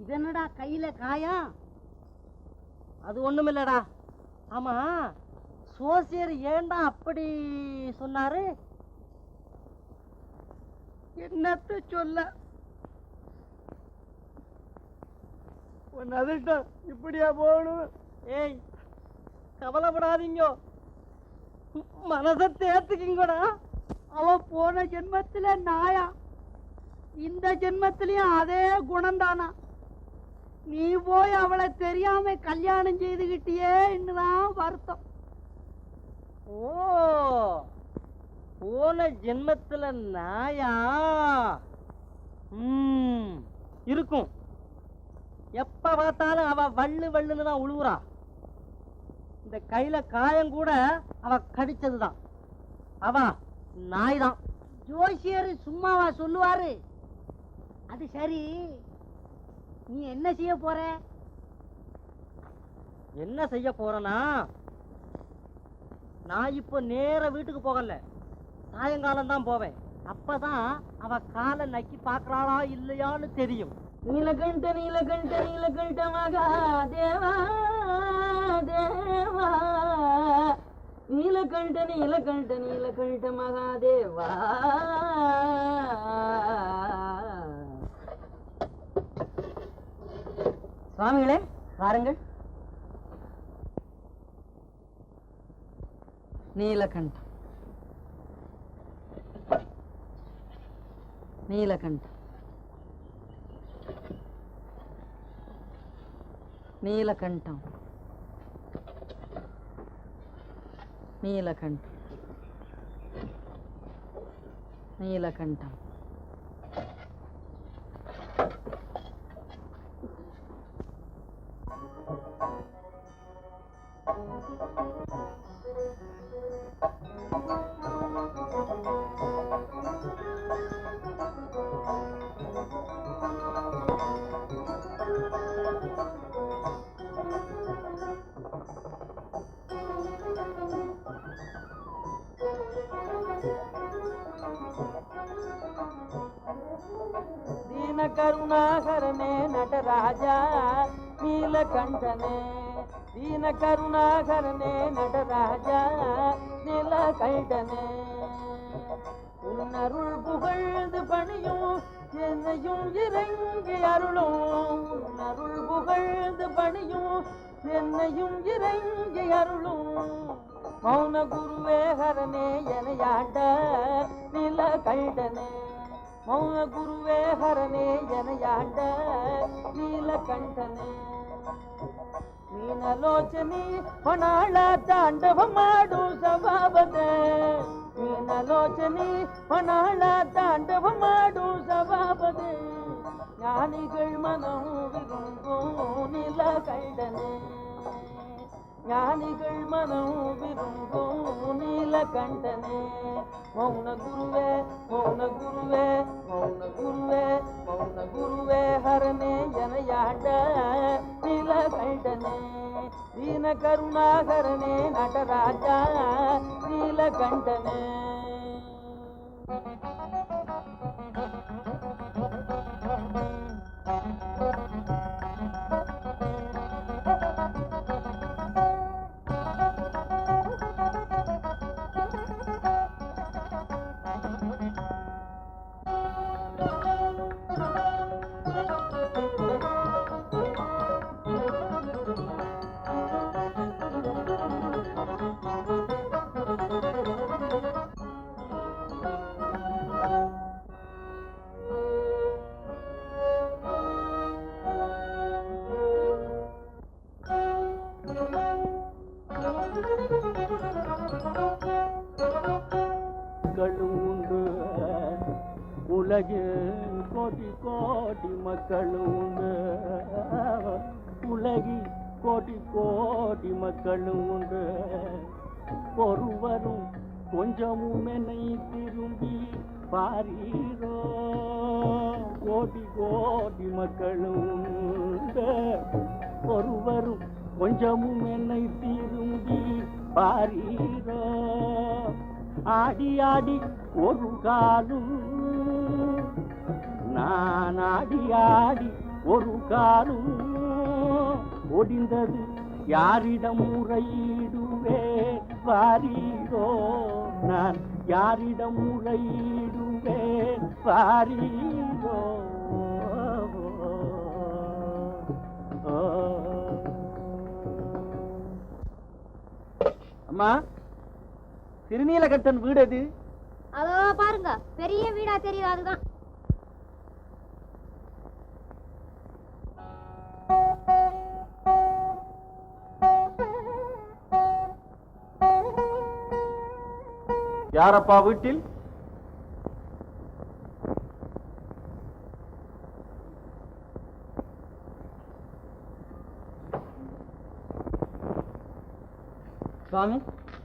இதனடா கையில காயம்? அது ஒண்ணுமில்லடா. ஆமா, சோசியர் ஏன்டா அப்படி சொன்னாரு? என்னத்த சொல்ல? உன் அதிர்ஷ்டம் இப்படியா போகணும்? ஏய், கவலைப்படாதீங்க, மனசை தேர்த்துக்கிங்கடா. அவ போன ஜென்மத்துல நாயா, இந்த ஜென்மத்திலயும் அதே குணம்தானா? நீ போய் அவளை தெரியாம கல்யாணம் செய்துகிட்டியே இன்னுதான் வருத்தம். ஓ, போன ஜென்மத்துல நாயா? இருக்கும். எப்ப பார்த்தாலும் அவ வள்ளு வள்ளுன்னு தான் உழுவுறா. இந்த கையில காயம் கூட அவ கடிச்சதுதான். அவ நாய் தான். ஜோசியர் சும்மாவா சொல்லுவாரு? அது சரி, நீ என்ன செய்ய போற? என்ன செய்ய போறேன்னா, நான் இப்போ நேர வீட்டுக்கு போகல, சாயங்காலம் தான் போவேன். அப்பதான் அவ காலை நக்கி பாக்குறாளா இல்லையான்னு தெரியும். நீலகண்ட நீலகண்ட நீலகண்ட மகாதேவா தேவா, நீலகண்ட நீலகண்ட நீலகண்ட மகாதேவா. சுவாமிகளே, வாருங்கள். நீலகண்டம் நீலகண்டம் நீலகண்டம் நீலகண்டம் நீலகண்டம். ದೀನ ಕರುಣಾಕರನೇ ನಟರಾಜ ನೀಲಕಂಠನೇ, ದೀನ கருணாகரனே நடராஜா நீலகண்டனே, உன்னருள் புகழ்ந்து பணியும் என்னையும் இறங்கி அருளும், உன்னருள் புகழ்ந்து பணியும் என்னையும் இறங்கி அருளும், மௌன குருவே ஹரனே எனையாண்ட நீலகண்டனே, மௌன குருவே ஹரனே எனையாண்ட நீலகண்டனே, ನೀನಲೋಚನಿ ಹೊನಾಳ ತಾಂಡವ ಮಾಡು ಸಭಾಪತೆ, ನೀನಲೋಚನಿ ಹೊನಾಳ ತಾಂಡವ ಮಾಡು ಸಭಾಪತೆ, ஞானிகள் மனம் விரும்பும் நீலகண்டனே, ஞானிகள் மனம் விரும்பும் நீலகண்டனே, மௌன குருவே மௌன குருவே மௌன குருவே மௌன குருவே ஹரனே எனையாண்ட நீலகண்டனே, தீன கருணாகரனே நடராஜா நீலகண்டனே. உலகில் கோடி கோடி மக்களும் உண்டு, உலகில் கோடி கோடி மக்களும் உண்டு, ஒருவரும் கொஞ்சமும் என்னை திரும்பி பாரீரோ, கோடி கோடி மக்களும் உண்டு, ஒருவரும் கொஞ்சமும் என்னை திரும்பி பாரீரோ, ஆடி ஆடி ஒரு காலும் நான் ஆடி ஆடி ஒரு காலும் ஒடிந்தது யாரிடம் முறையிடுவே வாரீரோ, நான் யாரிடம் முறையிடுவே வாரீரோ. அம்மா, திருநீலகண்டன் வீடு எது? அதோ பாருங்க, பெரிய வீடா தெரியுது, அதுதான். யாரப்பா வீட்டில்? சுவாமி,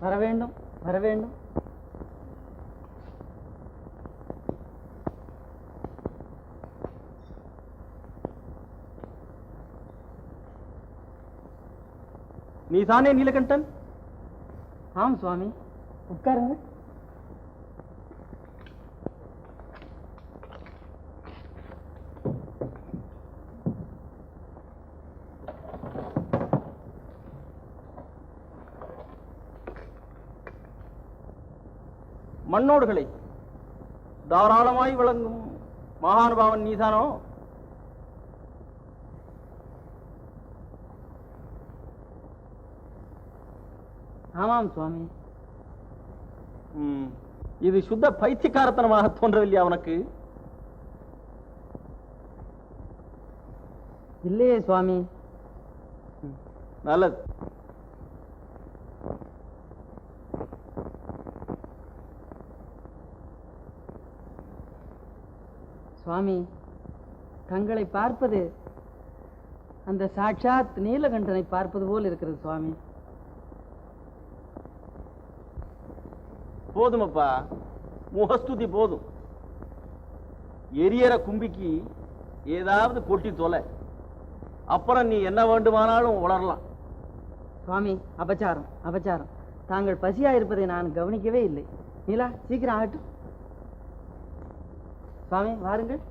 வர வேண்டும் வர வேண்டும். நீதானே நீலகண்டன்? ஆம் சுவாமி, உட்காருங்க. மண்ணோடுகளை தாராளமாய் வழங்கும் மகானுபாவன் நீதானோ? ஆமாம் சுவாமி. இது சுத்த பைத்தியக்காரத்தனமாக தோன்றவில்லையா உனக்கு? இல்லையே சுவாமி. நல்லது. சுவாமி, தங்களை பார்ப்பது அந்த சாட்சாத் நீலகண்டனை பார்ப்பது போல் இருக்கிறது சுவாமி. போதுமப்பா, முகஸ்துதி போதும். எரியற கும்பிக்கு ஏதாவது கொட்டி தொலை, அப்புறம் நீ என்ன வேண்டுமானாலும் உளரலாம். சுவாமி, அபச்சாரம் அபச்சாரம். தாங்கள் பசியா இருப்பதை நான் கவனிக்கவே இல்லை. நீலா, சீக்கிரம் ஆகட்டும். சுவாமி வாருங்கள்.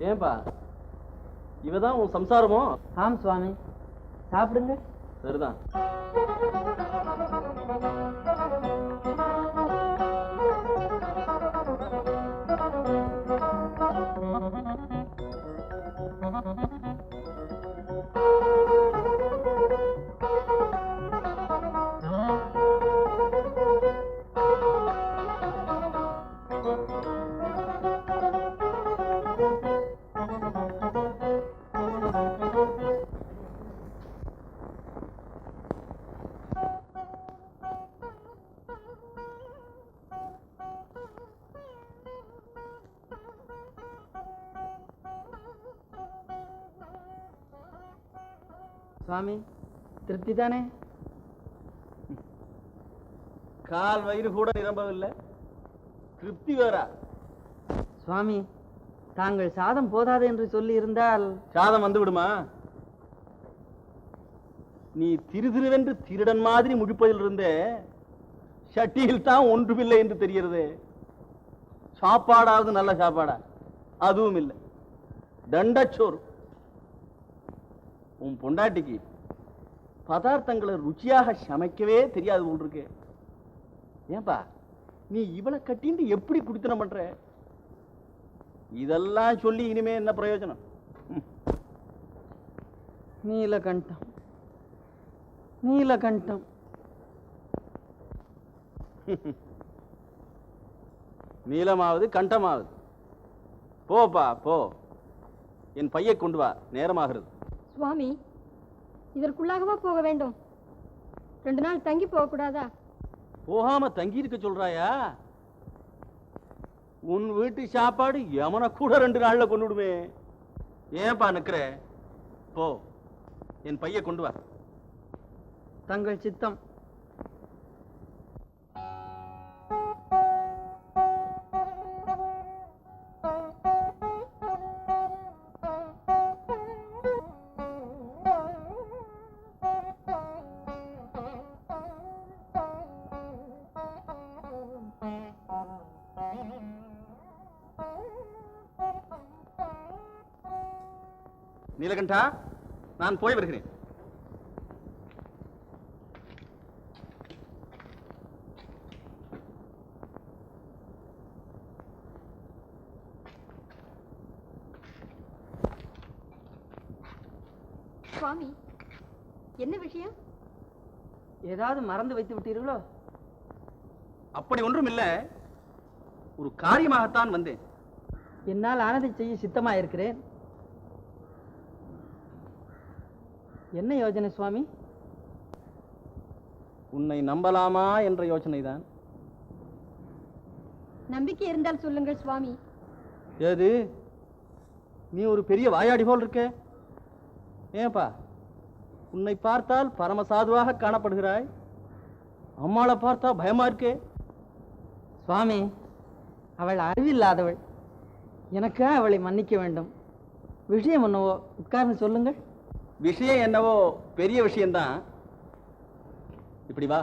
ஏன்பா, இவதான் உன் சம்சாரமோ? ஆம் சுவாமி, சாப்பிடுங்க. சரிதான். சுவாமி, திருப்தி தானே? கால் வயிறு கூட நிரம்பவில்லை, திருப்தி வேறா? சுவாமி, தாங்கள் சாதம் போதாது என்று சொல்லி இருந்தால். சாதம் வந்து விடுமா? நீ திருதிருவென்று திருடன் மாதிரி முழிப்பதில் இருந்தே சட்டியில் தான் ஒன்றுமில்லை என்று தெரிகிறது. சாப்பாடாவது நல்ல சாப்பாடா? அதுவும் இல்லை, தண்டச்சோறு. உன் பொண்டாட்டிக்கு பதார்த்தங்களை ருச்சியாக சமைக்கவே தெரியாது போல் இருக்கு. ஏன்பா, நீ இவளை கட்டிட்டு எப்படி குடித்தனம் பண்ற? இதெல்லாம் சொல்லி இனிமே என்ன பிரயோஜனம்? நீலகண்டம், நீலகண்டம். நீளமாவது கண்டமாவது. போப்பா போ, என் பையை கொண்டு வா, நேரமாகிறது. சுவாமி, இதற்குள்ளாகவா போக வேண்டும்? 2 நாள் தங்கி போக கூடாதா? போகாம தங்கி இருக்க சொல்றாயா? உன் வீட்டு சாப்பாடு யமனை கூட 2 நாள்ல கொண்டுடுமே. ஏன்பா நிக்கிற? போ, என் பையை கொண்டு வா. தங்கள் சித்தம். நீலகண்டா, நான் போய் வருகிறேன். சுவாமி, என்ன விஷயம்? ஏதாவது மறந்து வைத்து விட்டீர்களோ? அப்படி ஒன்றும் இல்லை, ஒரு காரியமாகத்தான் வந்தேன். என்னால் ஆனதை செய்ய சித்தமாயிருக்கிறேன். என்ன யோசனை சுவாமி? உன்னை நம்பலாமா என்ற யோசனை தான். நம்பிக்கை இருந்தால் சொல்லுங்கள் சுவாமி. ஏது, நீ ஒரு பெரிய வாயாடி போல் இருக்க. ஏன்பா, உன்னை பார்த்தால் பரமசாதுவாக காணப்படுகிறாய், அம்மாளை பார்த்தா பயமா இருக்கே. சுவாமி, அவள் அறிவில்லாதவள். எனக்கா அவளை மன்னிக்க வேண்டும். விஷயம் என்னவோ உட்கார்ந்து சொல்லுங்கள். விஷயம் என்னவோ பெரிய விஷயம்தான். இப்படி வா.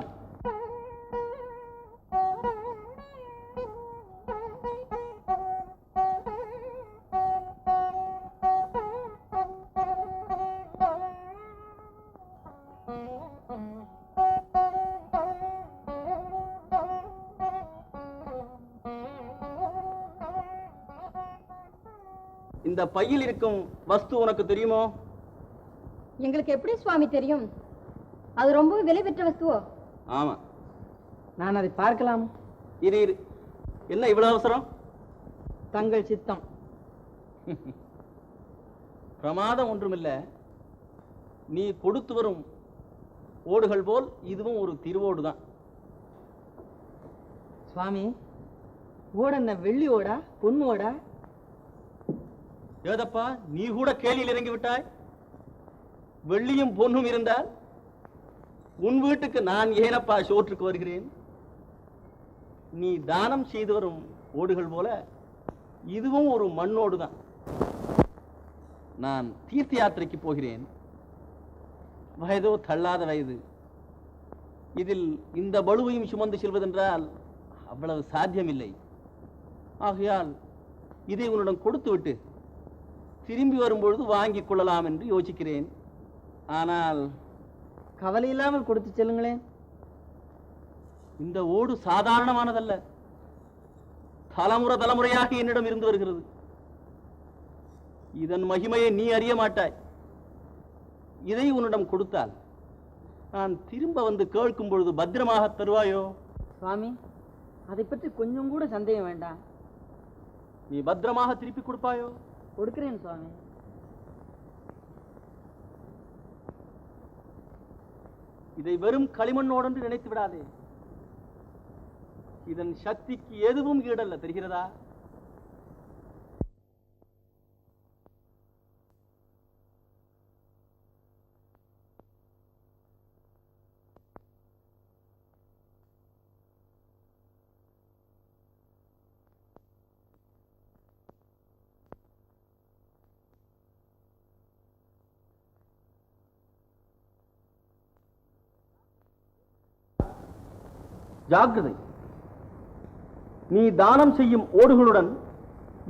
இந்த பையில் இருக்கும் வஸ்து உனக்கு தெரியுமோ? எங்களுக்கு எப்படி சுவாமி தெரியும்? அது ரொம்ப விலை பெற்ற வஸ்துவோ? ஆமா. நான் அதை பார்க்கலாம். இரு இரு, என்ன இவ்வளவு அவசரம்? தங்கள் சித்தம். பிரமாதம் ஒன்றுமில்ல. நீ கொடுத்து வரும் ஓடுகள் போல் இதுவும் ஒரு திருவோடு தான். சுவாமி, ஓட என்ன வெள்ளி ஓடா பொண்ணு ஓடா? ஏதப்பா நீ கூட கேலியில் இறங்கி விட்டாய்? வெள்ளியும் பொண்ணும் இருந்தால் உன் வீட்டுக்கு நான் ஏனப்பா சோற்றுக்கு வருகிறேன்? நீ தானம் செய்து வரும் ஓடுகள் போல இதுவும் ஒரு மண்ணோடு தான். நான் தீர்த்த யாத்திரைக்கு போகிறேன். வயதோ தள்ளாத வயது. இதில் இந்த பளுவையும் சுமந்து செல்வதென்றால் அவ்வளவு சாத்தியமில்லை. ஆகையால் இதை உன்னிடம் கொடுத்து விட்டு திரும்பி வரும்பொழுது வாங்கிக் கொள்ளலாம் என்று யோசிக்கிறேன். ஆனால் கவலை இல்லாமல் கொடுத்து செல்லுங்களேன். இந்த ஓடு சாதாரணமானதல்ல. தலைமுறையாக என்னிடம் இருந்து வருகிறது. இதன் மகிமையை நீ அறிய மாட்டாய். இதை உன்னிடம் கொடுத்தால் நான் திரும்ப வந்து கேட்கும் பொழுது பத்திரமாக தருவாயோ? சுவாமி, அதை பற்றி கொஞ்சம் கூட சந்தேகம் வேண்டாம். நீ பத்திரமாக திருப்பி கொடுப்பாயோ? கொடுக்கிறேன் சுவாமி. இதை வெறும் களிமண்ணோடு என்று நினைத்து விடாதே. இதன் சக்திக்கு எதுவும் ஈடல்ல, தெரிகிறதா? ஜாக்கிரதை, நீ தானம் செய்யும் ஓடுகளுடன்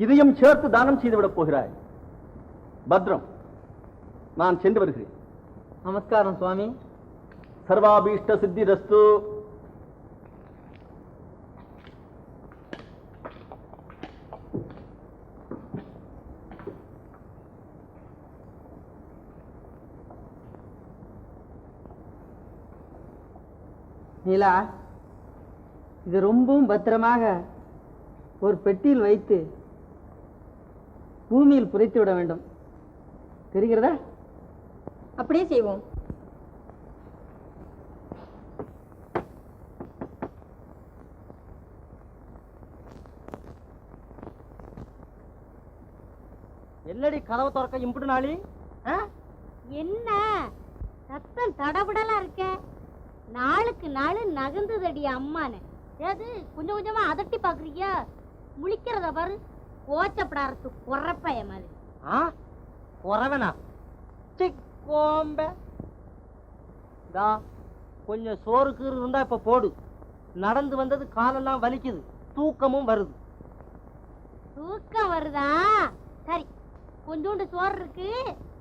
இதையும் சேர்த்து தானம் செய்துவிடப் போகிறாய். பத்ரம், நான் சென்று வருகிறேன். நமஸ்காரம் சுவாமி. சர்வாபீஷ்ட சித்தி ரஸ்து. நீலா, இது ரொம்பவும் பத்திரமாக ஒரு பெட்டியில் வைத்து பூமியில் புதைத்து விட வேண்டும். தெரிகிறதா? அப்படியே செய்வோம். என்னடி கதவை திறக்க இம்புட்டு நாளி? என்ன சத்தம் தடபடலா இருக்க? நாளுக்கு நாள் நகர்ந்ததடி அம்மானு. ஏது கொஞ்சம் கொஞ்சமா அதட்டி பாக்குறியா? முழிக்கிறத பாரு, கோச்சப்படாரத்து குறப்பைய மாதிரி. குறவனா? கொஞ்சம் சோறுக்கு இருந்தா இப்ப போடு. நடந்து வந்தது காலெல்லாம் வலிக்குது, தூக்கமும் வருது. தூக்கம் வருதா? சரி, கொஞ்சோண்டு சோறு இருக்கு,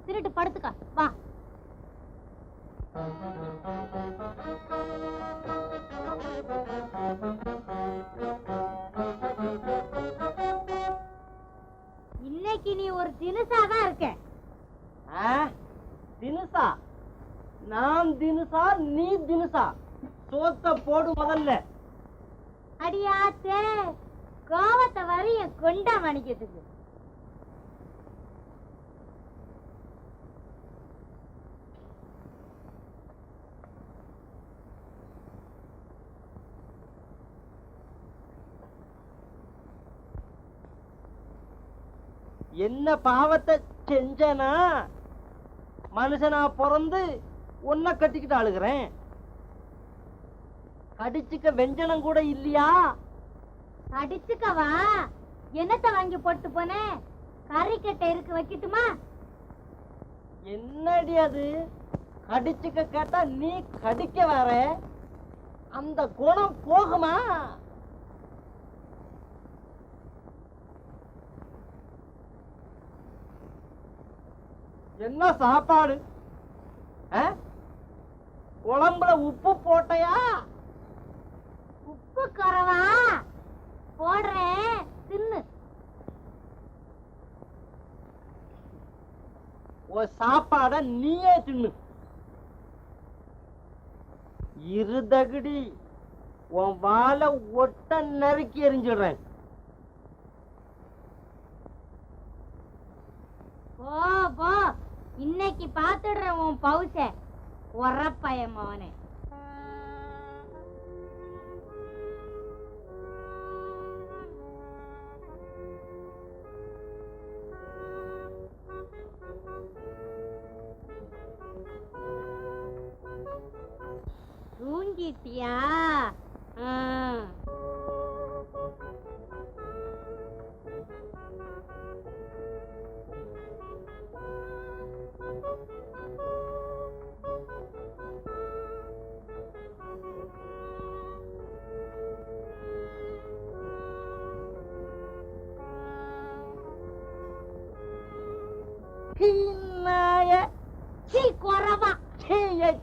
திருட்டு படுத்துக்க வா. இன்னைக்கு நீ ஒரு தினுசாதான் இருக்க. தினுசா? நான் தினுசா, நீ தினுசா? சோத்த போடு முதல்ல. அடியாத்தே, கோவத்தை வரைய கொண்டா மணிக்கிறதுக்கு. என்ன பாவத்தை செஞ்சனா? மனுஷனா பிறந்து உன்னை கட்டிக்கிட்டு அழுகிறேன். கடிச்சுக்க வெஞ்சனம் கூட இல்லையா? கடிச்சுக்கவா? என்னத்தை வாங்கி போட்டு போன? கறிக்கட்டை இருக்கு, வைக்கட்டுமா? என்னடி அது? கடிச்சுக்க கேட்டா நீ கடிக்க வர, அந்த குணம் போகுமா? என்ன சாப்பாடு? குழம்புல உப்பு போட்டையா? உப்பு குறவா? போடுறேன், தின்னு. சாப்பாட நீயே தின்னு. இருதகடி உன் வாழை ஒட்ட நறுக்கி எரிஞ்சிடுறேன். போ, இன்னைக்கு பாத்துடுறேன் உன் பவுச. உரப்பயமாவனே. தூங்கிட்டியா? நாய சீ குறவா,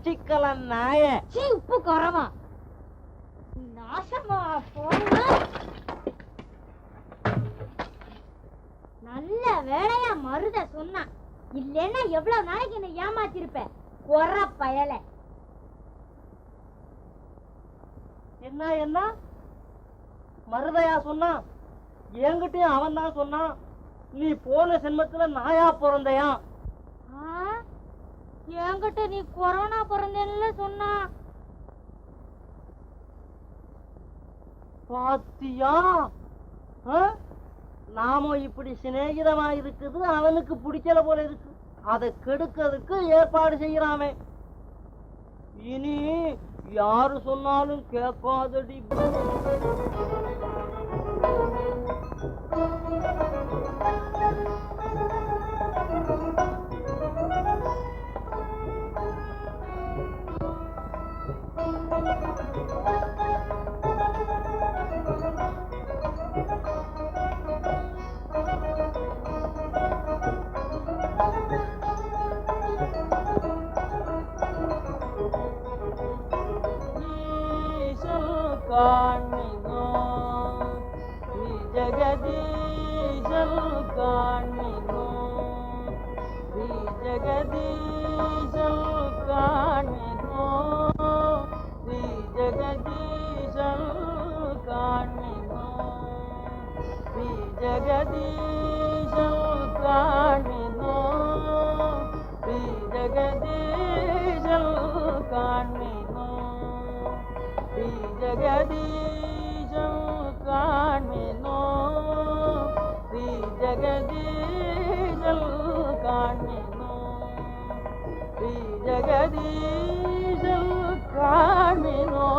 சிக்கலன் நாய சீ உப்பு குறவா, நாசமா போன. நல்ல வேலையா மருத சொன்னா, இல்லைன்னா எவ்வளவு நாளைக்கு என்ன ஏமாத்திருப்ப குற பயல. என்ன என்ன மருதையா சொன்னான்? என்கிட்டயும் அவன் தான் சொன்னான், நீ போன சென்மத்துல நாயா பிறந்தையா. என்கிட்ட நீ கொரோனா பிறந்தேன்னு சொன்னா. பாத்தியா? நாம இப்படி சிநேகிதமா இருக்குது அவனுக்கு பிடிக்கல போல இருக்கு. அதை கெடுக்கிறதுக்கு ஏற்பாடு செய்யறாமே. இனி யாரு சொன்னாலும் கேட்காதடி. காண்மினோ ஜெகதீஷல் காண்மினோ ஜெகதீஷல் காண்மினோ ஜெகதீஷல் காண்மினோ ஜெகதீஷல் காண்மினோ ஜெகதீஷல் காண்மினோ ஜெகதீஷம் காண்மினோ ஜெகதீஷம் காண்மினோ ஜெகதீஷம் காண்மினோ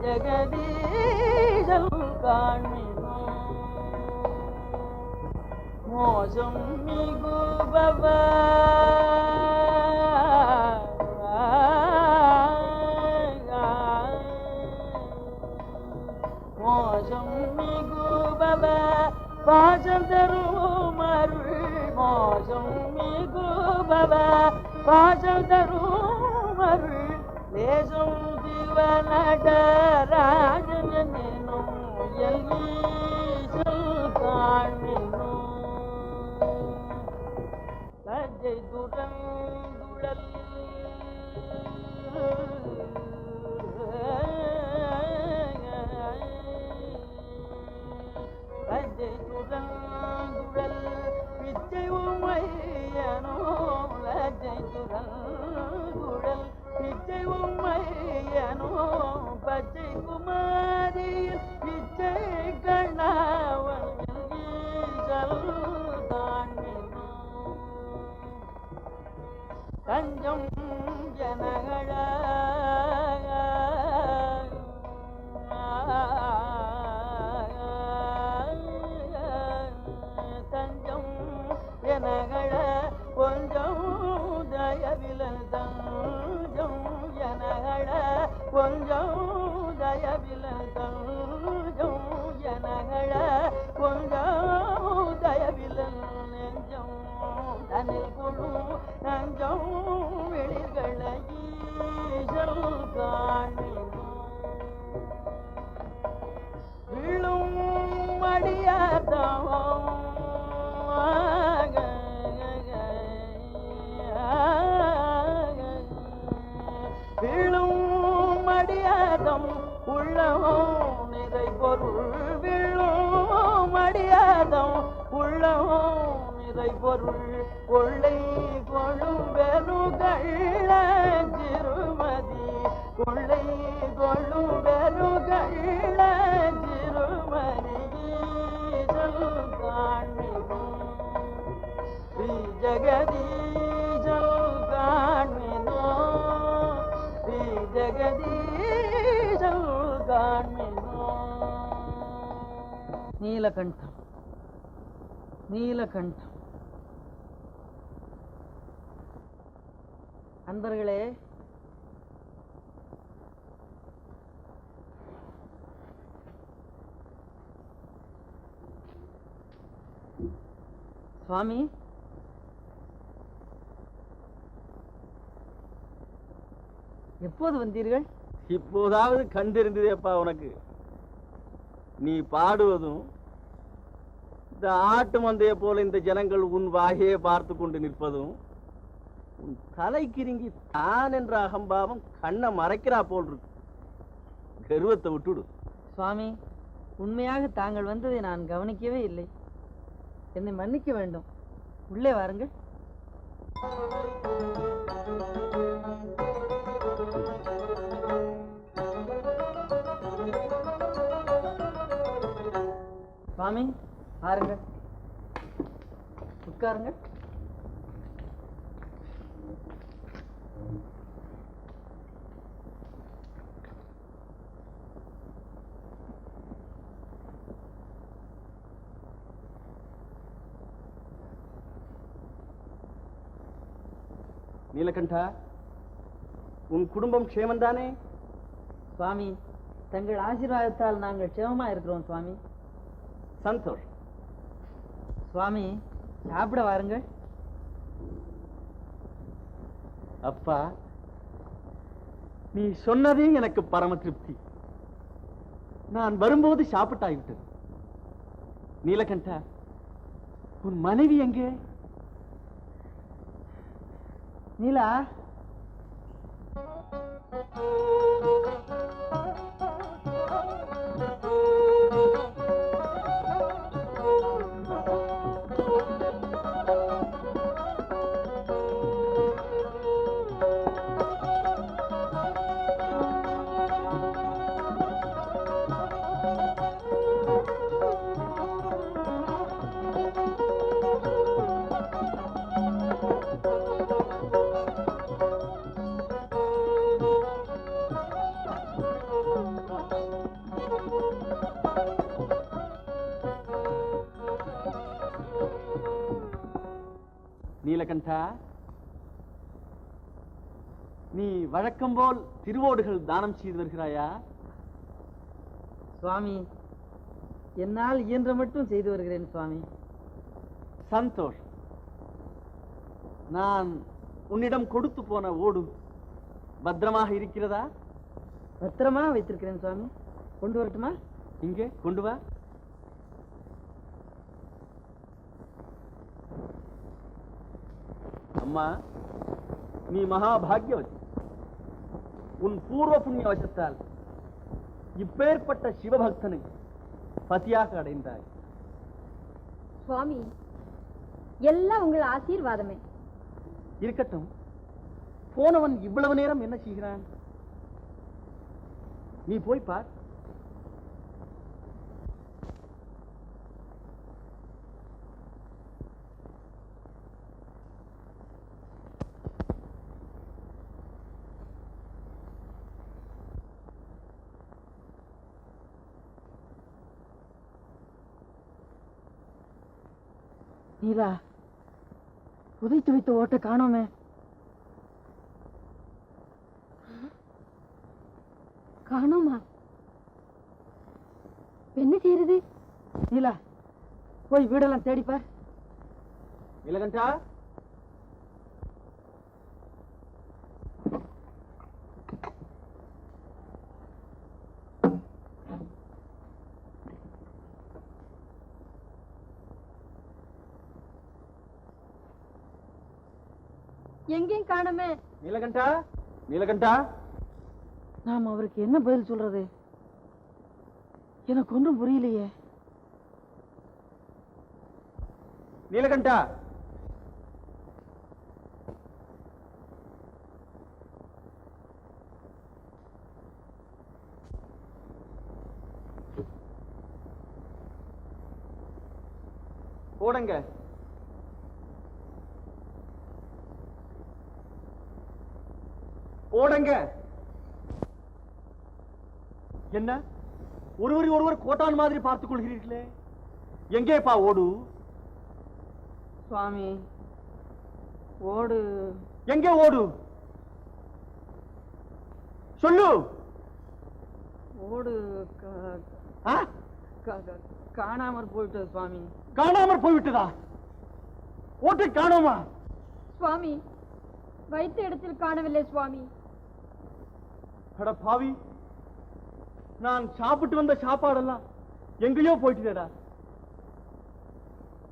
ஜெகதீஷம் காண்மினோ மோசம் மிகு பவா பாசம் தரும் அருள் மோசம் மிகு பவ பாசம் தரும் அருள் தேசம் சிவநடராஜன் என்னும் எல்ஈசல் காண்மினோ லஜ்ஜை துடங்குழல் துடங்குழல் பிச்சை உம்மையனோ லஜ்ஜை துடங்குழல் பிச்சை உம்மையனோ பச்சை குமாரியில் பிச்சை கண்ணாவன் ஈசல் காண்மினோ தஞ்சம் ஜனகள எனகள கொஞ்சம் தயவில தஞ்சம் எனகள கொஞ்சம் தயவில தஞ்சம் எனகள கொஞ்சம் தயவில நெஞ்சம் தனில் குழு நஞ்சம் வெளிகள ஈசல் காண்மினோ விழும் அடியாதம் விழும் அடியாதம் உள்ளமோ நிறை பொருள் விழும் அடியாதம் உள்ளமோ நிறை பொருள் கொள்ளை கொள்ளும் பெருகள்ள திருமதி கொள்ளை கொள்ளும் பெருகள்ள திருமதி காண்மினோ ஜெகதீஷல் காண்மினோ நீலகண்டம், நீலகண்டம். அன்பர்களே, சுவாமி, எப்போது வந்தீர்கள்? இப்போதாவது கண் தெரிந்ததேப்பா உனக்கு. நீ பாடுவதும் இந்த ஆட்டு மந்தைய போல இந்த ஜனங்கள் உன் வாயே பார்த்து கொண்டு நிற்பதும், உன் தலைக்கிருங்கி தான் என்ற அகம்பாவம் கண்ணை மறைக்கிறா போல் இருக்கு. கர்வத்தை விட்டுடு. சுவாமி, உண்மையாக தாங்கள் வந்ததை நான் கவனிக்கவே இல்லை. என்னை மன்னிக்க வேண்டும். உள்ளே வாருங்கள். சுவாமி, பாருங்கள், உட்காருங்கள். நீலகண்டா, உன் குடும்பம் க்ஷேமந்தானே? சுவாமி, தங்கள் ஆசீர்வாதத்தால் நாங்கள் க்ஷேமமா இருக்கிறோம் சுவாமி. சந்தோஷ். சுவாமி, சாப்பிட வாருங்கள். அப்பா, நீ சொன்னதே எனக்கு பரம திருப்தி. நான் வரும்போது சாப்பிட்டாய்விட்டது. நீலகண்டா, உன் மனைவி எங்கே? நீலா, நீலகண்டா, நீ வழக்கம் போல் திருவோடுகள் தானம் செய்து வருகிறாயா? சுவாமி, என்னால் இயன்ற மட்டும் செய்து வருகிறேன் சுவாமி. சந்தோஷ். நான் உன்னிடம் கொடுத்து போன ஓடு பத்திரமாக இருக்கிறதா? பத்திரமா வைத்திருக்கிறேன் சுவாமி. கொண்டு வரட்டுமா? இங்கே கொண்டு வா. அம்மா, நீ மகாபாகியவதி. உன் பூர்வ புண்ணிய வசத்தால் இப்பேற்பட்ட சிவபக்தனை பதியாக அடைந்தாய். சுவாமி, எல்லாம் உங்கள் ஆசீர்வாதமே. இருக்கட்டும், போனவன் இவ்வளவு நேரம் என்ன செய்கிறான்? நீ போய் பார். நீலா, புதைத்து வைத்த ஓட்டை காணோமே. காணோமா? என்ன செய்யறது? நீலா, போய் வீடெல்லாம் தேடிப்பார். நீலகண்டா, எங்கேயும் காணோமே. நீலகண்டா, நீலகண்டா. நாம் அவருக்கு என்ன பதில் சொல்றது? எனக்கு ஒன்றும் புரியலையே. நீலகண்டா, ஓடுங்க. ஓடுங்க. என்ன ஒருவர் ஒருவர் கோட்டான் மாதிரி பார்த்துக் கொள்கிறீர்களே? எங்கேப்பா ஓடு? சுவாமி, ஓடு எங்கே ஓடு? சொல்லு. ஓடு ஆ? காணாமற் போயிட்டது சுவாமி. காணாமற் போய்விட்டதா? ஓட்டை காணோமா? சுவாமி, வைத்த இடத்தில் காணவில்லை சுவாமி. அட பாவி, நான் சாப்பிட்டு வந்த சாப்பாடெல்லாம் எங்கேயோ போயிட்டுடா.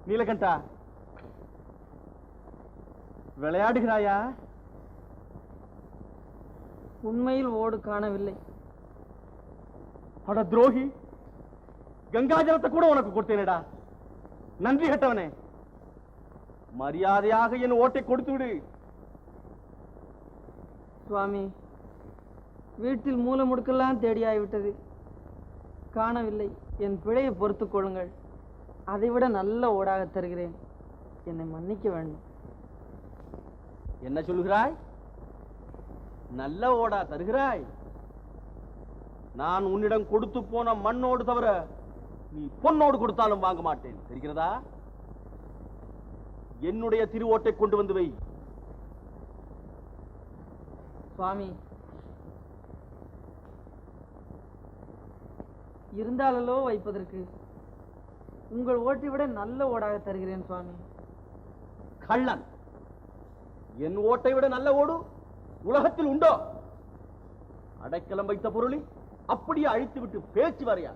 நீலகண்டா, விளையாடுகிறாயா? உண்மையில் ஓடு காணவில்லை. அட துரோகி, கங்காஜலத்தை கூட உனக்கு கொடுத்தேனடா. நன்றி கட்டவனே, மரியாதையாக என் ஓட்டை கொடுத்து விடு. சுவாமி, வீட்டில் மூல முடுக்கெல்லாம் தேடியாய்விட்டது, காணவில்லை. என் பிழையை பொறுத்துக் கொள்ளுங்கள். அதைவிட நல்ல ஓடாக தருகிறேன், என்னை மன்னிக்க வேண்டும். என்ன சொல்லுகிறாய்? நல்ல ஓடா தருகிறாய்? நான் உன்னிடம் கொடுத்து போன மண்ணோடு தவிர நீ பொன்னோடு கொடுத்தாலும் வாங்க மாட்டேன், தெரிகிறதா? என்னுடைய திருவோட்டை கொண்டு வந்து வை. சுவாமி, இருந்தாலோ வைப்பதற்கு உங்கள் ஓட்டை விட நல்ல ஓடாக தருகிறேன் சுவாமி. கள்ளன்! என் ஓட்டை விட நல்ல ஓடு உலகத்தில் உண்டோ? அடைக்கலம் வைத்த பொருளை அப்படியே அழித்து விட்டு பேச்சு வரையா?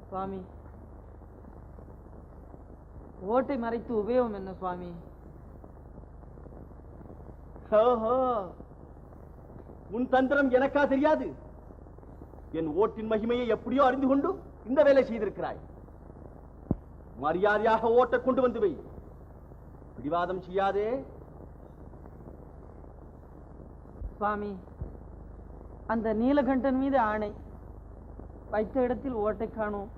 சுவாமி, ஓட்டை மறைத்து உபயோகம் என்ன சுவாமி? உன் தந்திரம் எனக்கா தெரியாது? என் ஓட்டின் மகிமையை எப்படியோ அறிந்து கொண்டு இந்த வேலை செய்திருக்கிறாய். மரியாதையாக ஓட்டை கொண்டு வந்து வை. பிடிவாதம் செய்யாதே. சுவாமி, அந்த நீலகண்டன் மீது ஆணை, வைத்த இடத்தில் ஓட்டை காணோம்.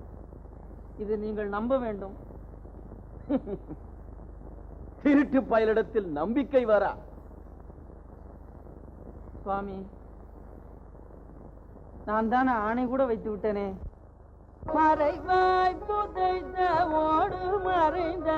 இது நீங்கள் நம்ப வேண்டும். திருட்டு பயலிடத்தில் நம்பிக்கை வரா? சுவாமி, நான் தானே ஆணை கூட வைத்து விட்டேனே. மறைவாய் புதைத்த ஓடு மறைந்த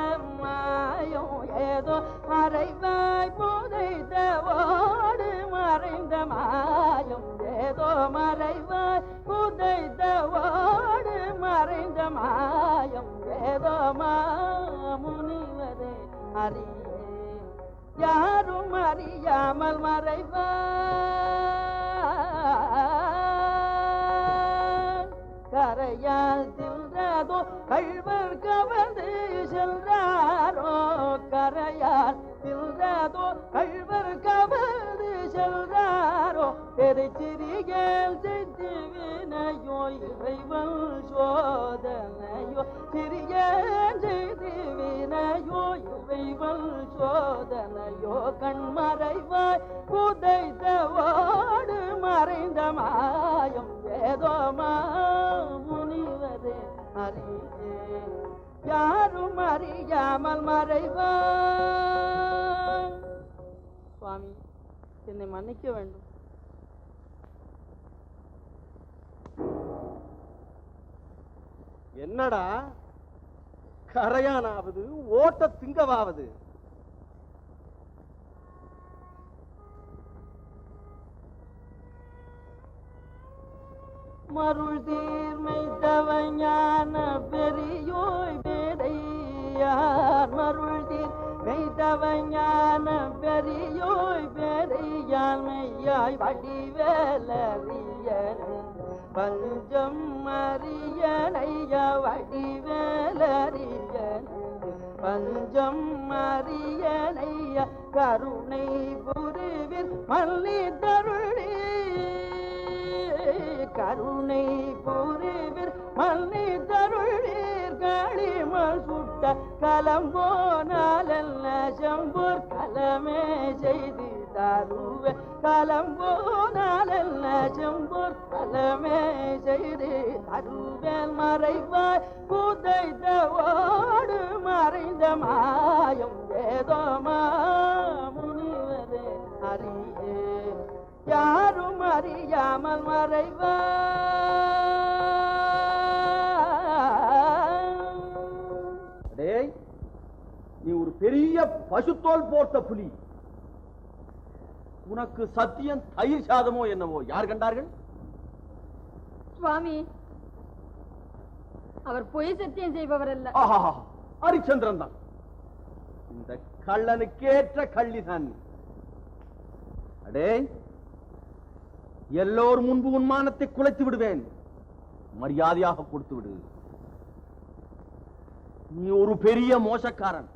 மாயம் ஏதோ, மறைவாய் புதைத்த ஓடு மறைந்த மாயம் ஏதோ, மறைவாய் புதைத்த ஓடு மறைந்த மாயம் ஏதோ, மாமுனிவரே அறியே யாரும் அறியாமல் மறைவாய் கரையால் தின்றதோ கள்வர் கவர்ந்து சென்றாரோ, கரையால் தின்றதோ கள்வர் கவர்ந்து சென்றாரோ, பெருச்சிறியல் செய்து வினையோ இறைவன் சோதனையோ, சிறியல் செய்து வினையோ இறைவன் சோதனையோ, கண்மறைவாய் புதைத்த ஓடு மறைந்த மாயம் ஏதோ, மாமுனிவரே அறியே யாரும் அறியாமல் மறைவாய். சுவாமி, என்னை மன்னிக்க வேண்டும். என்னடா கரையானாவது ஓட்ட திங்கவாவது? மருள் தீர்மை தவஞான பெரியோய் பேரையார், மருள் தீர்மை தவஞான பெரியோய் பேரையார், மெய்யாய் வடிவேலறியன் பஞ்சம் அறியனைய வடிவேலறியன் பஞ்சம் அறியனைய, கருணை புரிவில் மல்லி தருளி கருணை புரிவில் மல்லி தருளீர், களிமல் சுட்ட கலம்போனாலல்ல செம்பூர் கலமே செய்து தருவே, கலம்போனாலல்ல செம்பூர் கலமே செய்து தருவேல், மறைவாய் புதைத்த ஓடு மறைந்த மாயம் ஏதோ, மாமுனிவரே அறியே யாரும் அறியாமல் மறைவாய். பசுத்தோல் போர்த்த புலி. உனக்கு சத்தியம் தயிர் சாதமோ என்னவோ யார் கண்டார்கள்? சுவாமி, அவர் பொய் சத்தியம் செய்பவர் அல்ல. ஹரிச்சந்திரன் தான். இந்த கள்ளனுக்கேற்ற கள்ளிதான். அடே, எல்லோரும் முன்பு உன்மானத்தை குலைத்து விடுவேன். மரியாதையாக கொடுத்து விடு. நீ ஒரு பெரிய மோசக்காரன்.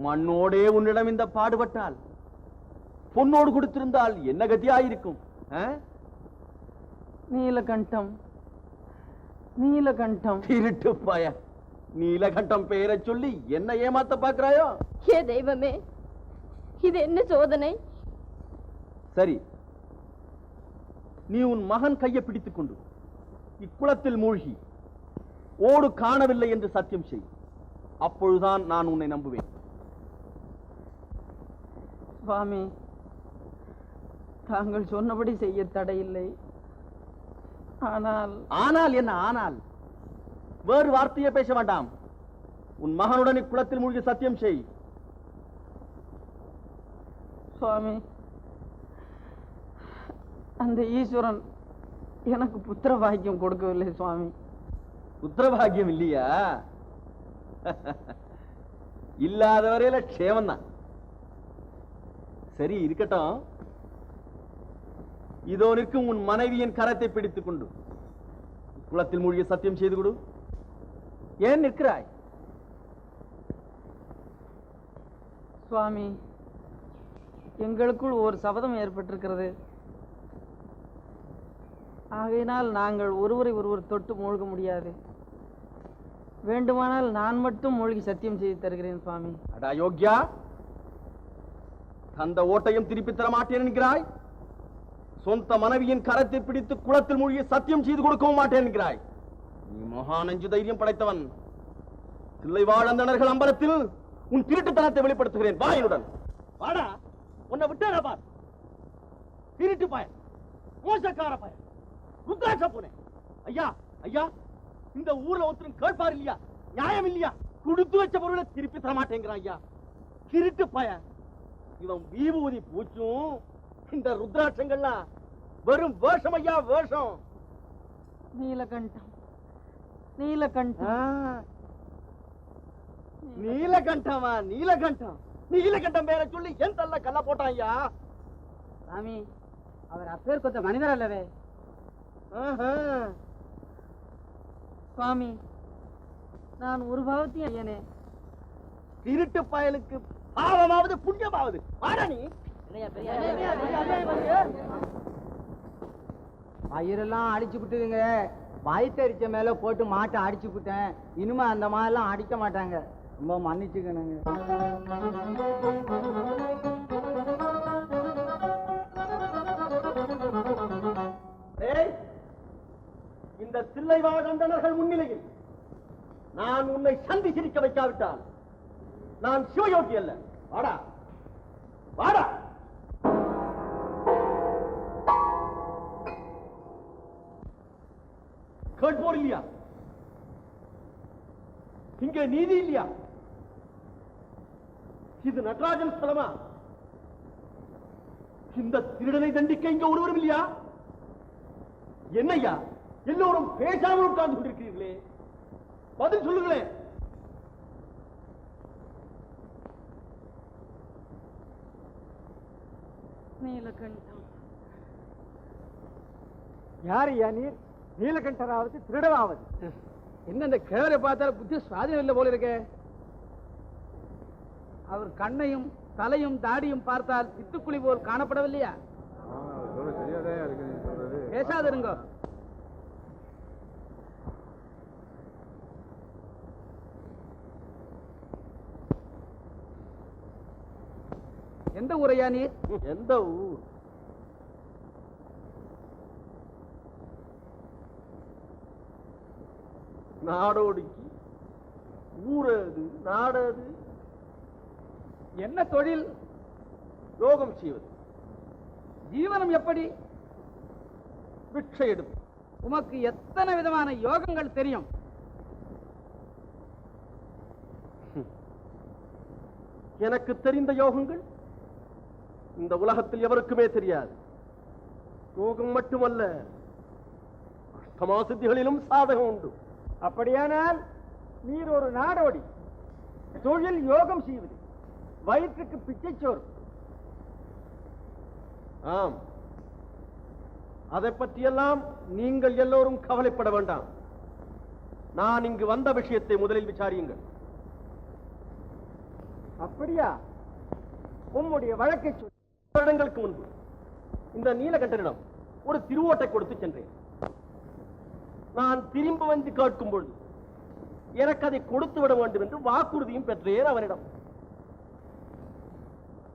மண்ணோடே உன்னிடம் இந்த பாடுபட்டால், பொன்னோடு கொடுத்திருந்தால் என்ன கதியாயிருக்கும்? நீலகண்டம், நீலகண்டம். திருட்டு பாய, நீலகண்டம் பெயரை சொல்லி என்ன ஏமாத்த பார்க்கிறாயோ? ஏ தெய்வமே, இது என்ன சோதனை? சரி, நீ உன் மகன் கையை பிடித்துக் கொண்டு இக்குளத்தில் மூழ்கி ஓடு காணவில்லை என்று சத்தியம் செய். அப்பொழுதுதான் நான் உன்னை நம்புவேன். சுவாமி, தாங்கள் சொன்னபடி செய்ய தடையில்லை. ஆனால் ஆனால் என்ன? ஆனால் வேறு வார்த்தையை பேச வேண்டாம். உன் மகனுடன் இக்குளத்தில் மூழ்கி சத்தியம் செய். சுவாமி, அந்த ஈஸ்வரன் எனக்கு புத்திர பாக்கியம் கொடுக்கவில்லை சுவாமி. புத்திரபாகியம் இல்லையா? இல்லாதவரையில க்ஷேமம் தான். சரி, இருக்கட்டும். இதோ நிற்கும் உன் மனைவியின் கரத்தை பிடித்துக் கொண்டு குளத்தில் மூழ்கி சத்தியம் செய்து கொடு. ஏன் நிற்கிறாய்? சுவாமி, எங்களுக்குள் ஒரு சபதம் ஏற்பட்டிருக்கிறது. ஆகையினால் நாங்கள் ஒருவரை ஒருவர் தொட்டு மூழ்க முடியாது. வேண்டுமானால் நான் மட்டும் மூழ்கி சத்தியம் செய்து தருகிறேன் சுவாமி. அடா யோக்யா, அந்த ஓட்டையும் திருப்பி தர மாட்டேன் என்கிறாய். சொந்த மனைவியின் கரத்தை பிடித்து குளத்தில் மூழ்கி சத்தியம் செய்து கொடுக்கவும் மாட்டேன் என்கிறாய். நீ மகா நெஞ்சு தைரியம் படைத்தவன். தில்லைவாழந்தனர்கள் அம்பலத்தில் உன் திருட்டுத்தனத்தை வெளிப்படுத்துகிறேன். வாயினுடன் வாடா. உன்னை விட்டேன் பார். திருட்டு பயன், மோசக்கார பயன், ருத்ராட்ச பூனை. ஐயா, ஐயா, இந்த ஊர்ல ஒருத்தரும் கேட்பார் இல்லையா? நியாயம் இல்லையா? கொடுத்து வச்ச பொருளை திருப்பி தர மாட்டேங்கிறான் ஐயா. திருட்டு பயன். இவன் விபூதி பூச்சும் இந்த ருத்ராட்சங்கள்லாம் வெறும் வேஷம் ஐயா, வேஷம். நீலகண்டம், நீலகண்டம். நீலகண்டமா? நீலகண்டம், நீலகண்டம் பேரை சொல்லி என் தள்ள கல்ல போட்டான் ஐயா. சாமி, அவர் அப்பேர் கொத்த மனிதர் அல்லவே. சுவாமி, நான் ஒரு பாவத்தையும் ஐயனே. திருட்டு பயலுக்கு பாவமாவது புண்ணியமாவது. வாடா நீ. பயிரெல்லாம் அடிச்சு விட்டுதுங்க. வயிற்றரிச்ச மேல போட்டு மாட்டை அடிச்சு விட்டேன். இனிமே அந்த மாதிரிலாம் அடிக்க மாட்டாங்க. ரொம்ப மன்னிச்சுக்கணுங்க. இந்த தில்லைவாழந்தனர்கள் முன்னிலையில் நான் உன்னை சந்தி சிரிக்க வைக்காவிட்டால் நான் சிவயோகி அல்ல. வாடா, வாடா. கேட்போர் இல்லையா? இங்கே நீதி இல்லையா? இது நடராஜன் ஸ்தலமா? இந்த திருடனை தண்டிக்க இங்க ஒருவரும் இல்லையா? என்னையா எல்லோரும் பேசாமல் உட்கார்ந்து கொண்டிருக்கிறீர்களே? பதில் சொல்லுங்களேன். நீலகண்டம். யார் ஐயா நீர்? நீலகண்டராவது திருடராவது? என்ன இந்த கிழவரை பார்த்தால் புத்தி சுவாதீனம் இல்லை போல இருக்கே. அவர் கண்ணையும் தலையும் தாடியும் பார்த்தால் சித்துக்குழி போல் காணப்படவில்லையா? பேசாதிருங்க. எந்த ஊரையா நீர்? எந்த ஊர்? நாடோடிக்கு ஊரது நாடது. என்ன தொழில்? யோகம் செய்வது. ஜீவனம் எப்படி? பிச்சை எடுப்பு. உமக்கு எத்தனை விதமான யோகங்கள் தெரியும்? எனக்கு தெரிந்த யோகங்கள் இந்த உலகத்தில் எவருக்குமே தெரியாது. யோகம் மட்டுமல்ல, அஷ்டமா சித்திகளிலும் சாதகம் உண்டு. அப்படியானால் நீர் ஒரு நாடோடி, தொழில் யோகம் செய்வது, வயிற்றுக்கு பிச்சை சோறு. ஆம், அதை பற்றியெல்லாம் நீங்கள் எல்லோரும் கவலைப்பட வேண்டாம். நான் இங்கு வந்த விஷயத்தை முதலில் விசாரியுங்கள். அப்படியா? உம்முடைய வழக்கை சொல். வருடங்களுக்கு முன்பு இந்த நீலகண்டனிடம் ஒரு திருவோட்டை கொடுத்து சென்றேன். நான் திரும்ப வந்து கேட்கும் பொழுது எனக்கு அதை கொடுத்து விட வேண்டும் என்று வாக்குறுதியும் பெற்றேன் அவனிடம்.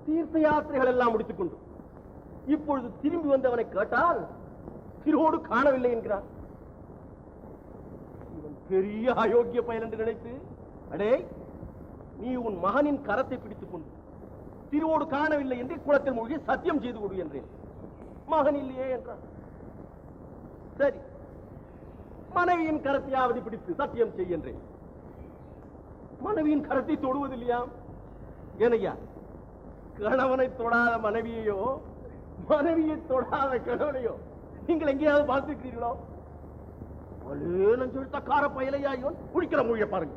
தீர்த்த யாத்திரைகள் எல்லாம் முடித்துக் கொண்டு இப்பொழுது திரும்பி வந்து அவனை கேட்டால் திருவோடு காணவில்லை என்கிறான். இவன் பெரிய அயோக்கிய பயன் என்று நினைத்து, அடே, நீ உன் மகனின் கரத்தை பிடித்துக் கொண்டு திருவோடு காணவில்லை என்று குளத்தில் மூழ்கி சத்தியம் செய்து கொடு என்றேன். மகன் இல்லையே என்றான். சரி, மனைவியின் கரத்தையாவது பிடித்து சத்தியம் செய்கின்றேன். மனைவியின் கரத்தை தொடுவதில்லையா? ஏனையா, கணவனை தொடாத மனைவியையோ மனைவியை தொடாத கணவனையோ நீங்கள் எங்கேயாவது பார்த்திருக்கிறீர்களோ? சொல்லிட்ட கார பயலையாயோ குடிக்கிற மொழியை பாருங்க.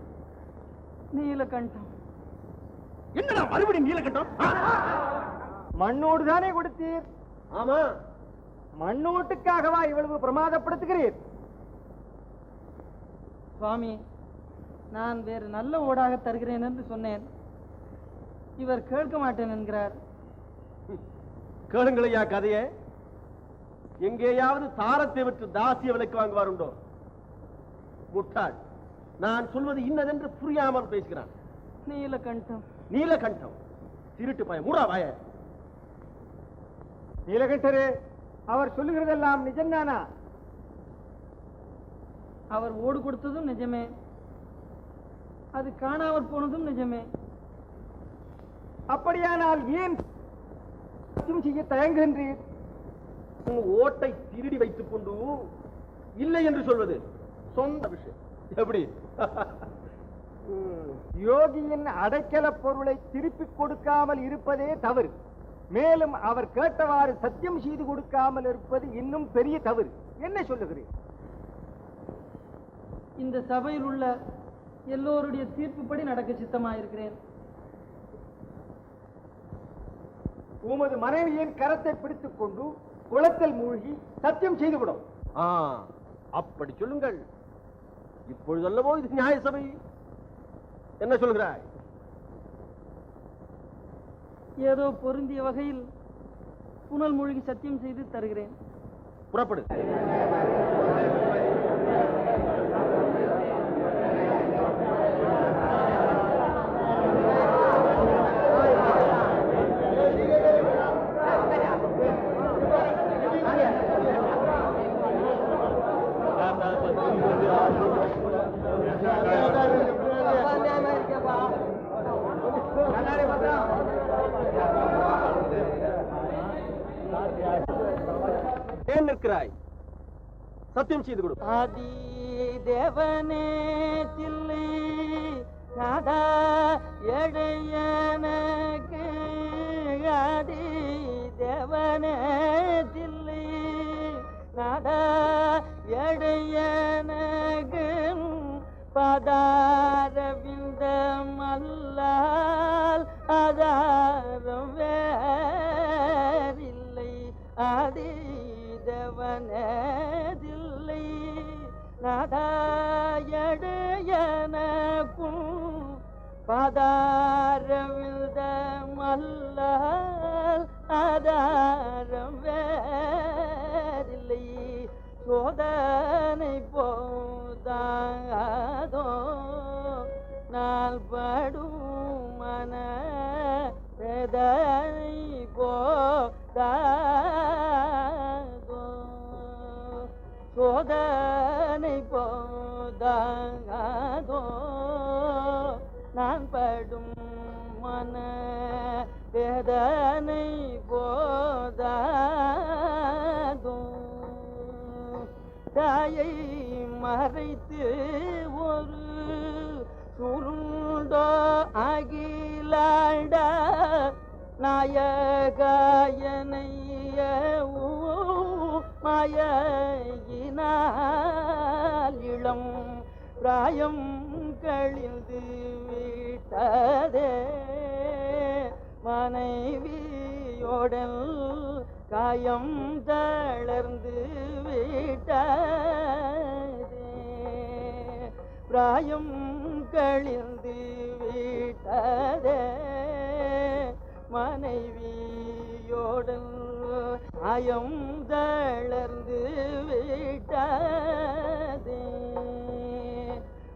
நீலகண்டம். என்னடா மறுபடியும் நீலகண்டம்? மண்ணோடு தானே கொடுத்தீர்? ஆமா. மண்ணோட்டுக்காகவா இவ்வளவு பிரமாதப்படுத்துகிறீர்? சுவாமி, நான் வேறு நல்ல ஓடாக தருகிறேன் என்று சொன்னேன். இவர் கேட்க மாட்டேன் என்கிறார். கேளுங்களையா கதையை. எங்கேயாவது தாரத்தை விட்டு தாசிய விலைக்கு வாங்குவாருண்டோ? முட்டாள், நான் சொல்வது இன்னதென்று புரியாமல் பேசுகிறான். நீலகண்டம். நீலகண்டம் திருட்டு பாய மூடா வாய. நீலகண்டரே, அவர் சொல்லுகிறதெல்லாம் நிஜம்தானா? அவர் ஓடு கொடுத்ததும் நிஜமே, அது காணாமற் போனதும் நிஜமே. அப்படியானால் ஏன் செய்ய தயங்குகின்றீர்? ஓட்டை திருடி வைத்துக் கொண்டு இல்லை என்று சொல்வது சொந்த விஷயம். எப்படி? யோகியின் அடைக்கல பொருளை திருப்பிக் கொடுக்காமல் இருப்பதே தவறு. மேலும் அவர் கேட்டவாறு சத்தியம் செய்து கொடுக்காமல் இருப்பது இன்னும் பெரிய தவறு. என்ன சொல்லுகிறேன்? இந்த சபையில் உள்ள எல்லோருடைய தீர்ப்புப்படி நடக்க சித்தமாயிருக்கிறேன். உமது மனைவியின் கரத்தை பிடித்துக் கொண்டு குளத்தில் மூழ்கி சத்தியம் செய்துவிடும். அப்படி சொல்லுங்கள். இப்பொழுதல்லவோ இது நியாய சபை. என்ன சொல்கிறாய்? ஏதோ பொருந்திய வகையில் புனல் மூழ்கி சத்தியம் செய்து தருகிறேன். புறப்படு. ஏன் நிற்கிறாய்? சத்தியம் செய்து கொடு. ஆதி தேவனே தில்லை நாதா எடையனக்கு, ஆதி தேவனே தில்லை நாதா எடையனக்கு, பதாரவிந்தம் அல்லால் ஆதாரம் வேறில்லை. ஆதி தேவனதில்லை நாதாயடையனக்கும், பதாரவிந்தம் அல்லால் ஆதாரம் வேறில்லை. சோதனை போதாதோ நாள் படும் மன வேதனை போதாதோ, சோதனை போதாதோ நான் படும் மன வேதனை போதாதோ. தாயை மறைத்து ஒரு சுருண்டோ அகில நீலாண்ட நாயகாயனைய மாயினால் இளம் பிராயம் கழிந்து விட்டதே மனைவியோடல் காயம் தளர்ந்து விட்டதே பிராயம் கழிந்து விட்டதே மனைவியோடல் காயம் தளர்ந்து விட்டதே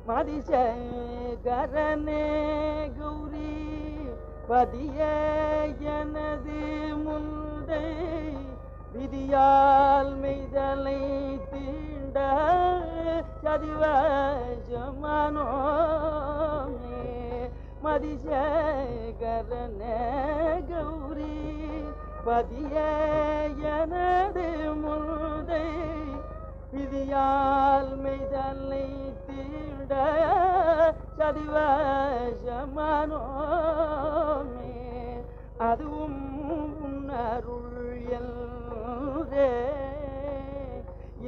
மதிசகரனே கௌரி பதிய எனது முந்தை விதியால் மெய்தலை தீண்ட சதிவசமானோமே மதிசகரனே கௌரி பதிய எனது முந்தை விதியால் மெய்தலை தீண்ட சதிவசமானோமே அதுவும் உன்னருள் என்றே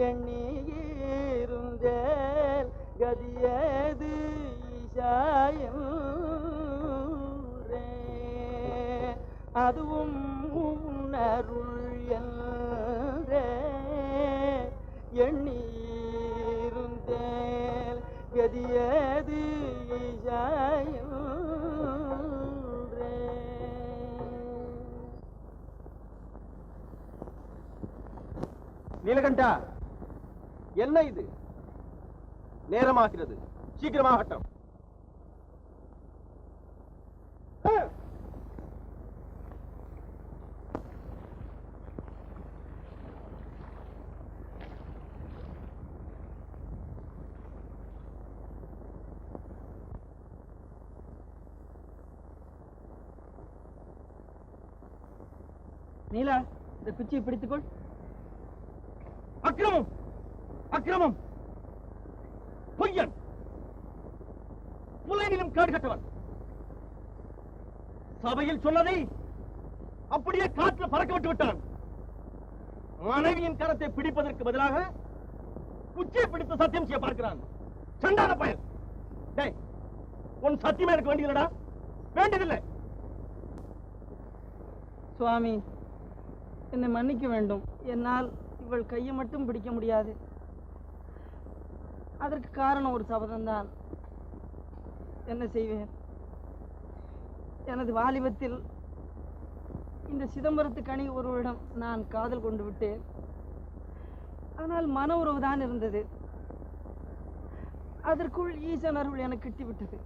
எண்ணியிருந்தேல் கதியது ஈசாயன்றே அதுவும் உன்னருள் என்றே எண்ணியிருந்தேல் கதியது ஈசாயன்றே நீலகண்டா, என்ன இது? நேரமாகிறது, சீக்கிரமாகட்டும். நீலா, இந்த குச்சியை பிடித்துக்கொள். அக்கிரமம், அக்கிரமம்! பொய்யன், புலையிலும் கேடு கட்டவன். சபையில் சொன்னதை அப்படியே காற்றில் பறக்க விட்டு விட்டான். மனைவியின் கரத்தை பிடிப்பதற்கு பதிலாக குச்சியை பிடித்து சத்தியம் செய்ய பார்க்கிறான். சண்டான பயல்! டேய், உன் சத்தியமே எனக்கு வேண்டியதில்லடா, வேண்டியதில்லை. சுவாமி, என்னை மன்னிக்க வேண்டும். என்னால் இவள் கையை மட்டும் பிடிக்க முடியாது. அதற்கு காரணம் ஒரு சபதம்தான். என்ன செய்வேன்? எனது வாலிபத்தில் இந்த சிதம்பரத்து கனி ஒருவரிடம் நான் காதல் கொண்டு விட்டேன். ஆனால் மன உறவுதான் இருந்தது. அதற்குள் ஈசன் அருள் எனக்கு கிட்டிவிட்டது.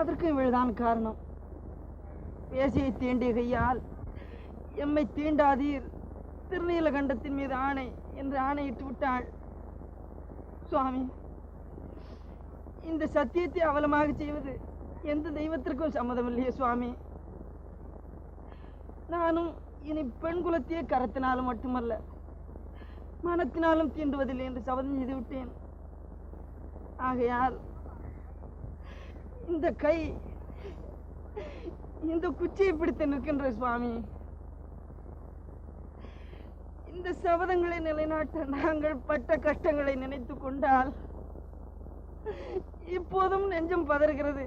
அதற்கு இவள்தான் காரணம். பேசியை தீண்டிய கையால் எம்மை தீண்டாதீர், திருநீலகண்டத்தின் மீது ஆணை என்று ஆணையிட்டு விட்டாள். சுவாமி, இந்த சத்தியத்தை அவலமாக செய்வது எந்த தெய்வத்திற்கும் சம்மதம் இல்லையே சுவாமி. நானும் இனி பெண் குலத்தையே கரத்தினாலும் மட்டுமல்ல, மனத்தினாலும் தீண்டுவதில்லை என்று சபதம் செய்து விட்டேன். ஆகையால் இந்த கை இந்த குச்சியை பிடித்து நிற்கின்ற சுவாமி. இந்த சபதங்களை நிலைநாட்ட நாங்கள் பட்ட கஷ்டங்களை நினைத்து கொண்டால் இப்போதும் நெஞ்சம் பதறுகிறது.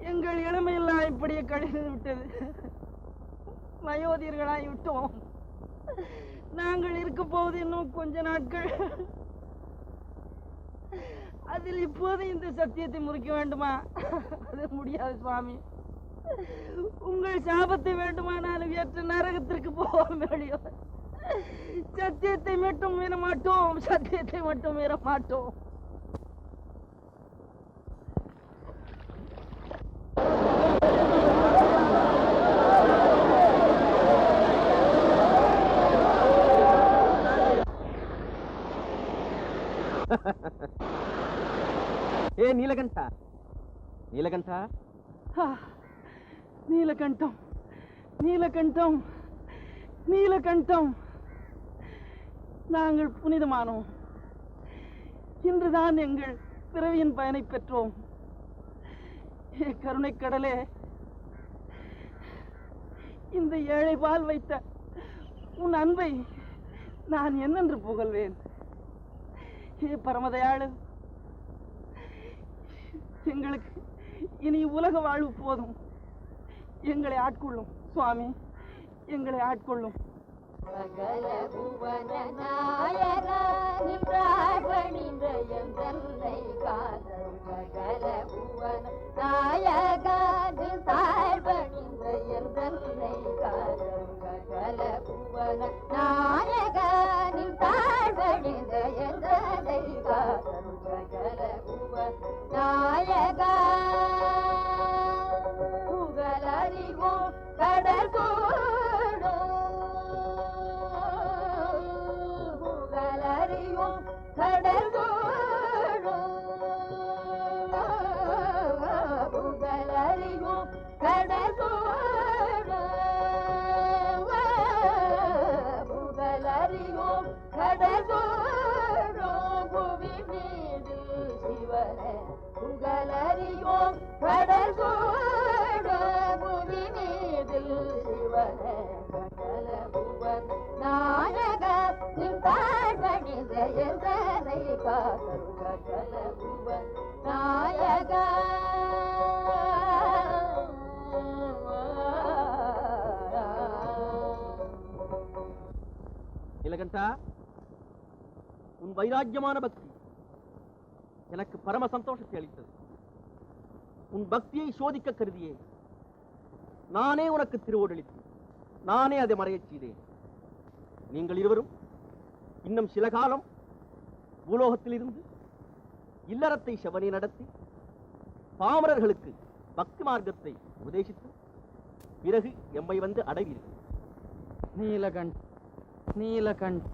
எங்கள் இளமையெல்லாம் இப்படியே கழிந்து விட்டது. வயோதிகர்களாய் விட்டோம். நாங்கள் இருக்க போவது இன்னும் கொஞ்ச நாட்கள். அதில் இப்போது இந்த சத்தியத்தை முறிக்க வேண்டுமா? அது முடியாது சுவாமி. உங்கள் சாபத்தை வேண்டுமானாலும் ஏற்ற நரகத்திற்கு போவோம். வெளியோ சத்தியத்தை மட்டும் மீற மாட்டோம், சத்தியத்தை மட்டும் மீற மாட்டோம். ஏ நீலகண்டா, நீலகண்டா, நீலகண்டம், நீலகண்டம், நீலகண்டம். நாங்கள் புனிதமானோம். இன்றுதான் எங்கள் பிறவியின் பயனை பெற்றோம். கருணை கடலே, இந்த ஏழை பால் வைத்த உன் அன்பை நான் என்னென்று புகழ்வேன்? பரமதயாளு, எங்களுக்கு இனி உலக வாழ்வு போதும். எங்களை ஆட்கொள்ளும் சுவாமி, எங்களை ஆட்கொள்ளும். சகல புவன நாயகா நின்றாய் பணிந்த என் தன்னை காதல். சகல புவன நாயகா நின்றாய் பணிந்த என் தன்னை காதல். சகல புவன நாயகா நின்றாய் பணிந்த என் தன்னை காதல். சகல புவன நாயகா புகழறிவோம் கடல் கூடும். புகழறிவோம் கடல் கூடும். புகழறிவோம் கடல் கூடும். புகழறிவோம் கடல் கூடும். புவி மீது சிவனே புகழறிவோம் கடல் கூடும். புவி மீது சிவனே சகல புவன் நாயக நின்றாய் பணிந்த எந்தனை காதல். சகல புவன் நாயக நீலகண்டா, உன் வைராக்கியமான பக்தி எனக்கு பரம சந்தோஷத்தை அளித்தது. உன் பக்தியை சோதிக்க கருதியே நானே உனக்கு திருவோடளித்தேன். நானே அதை மறையச் செய்தேன். நீங்கள் இருவரும் இன்னும் சில காலம் பூலோகத்தில் இருந்து இல்லறத்தை செவனே நடத்தி பாமரர்களுக்கு பக்தி மார்க்கத்தை உபதேசித்து பிறகு எம்மை வந்து அடைவீர்கள். நீலகண்ட், நீலகண்ட்.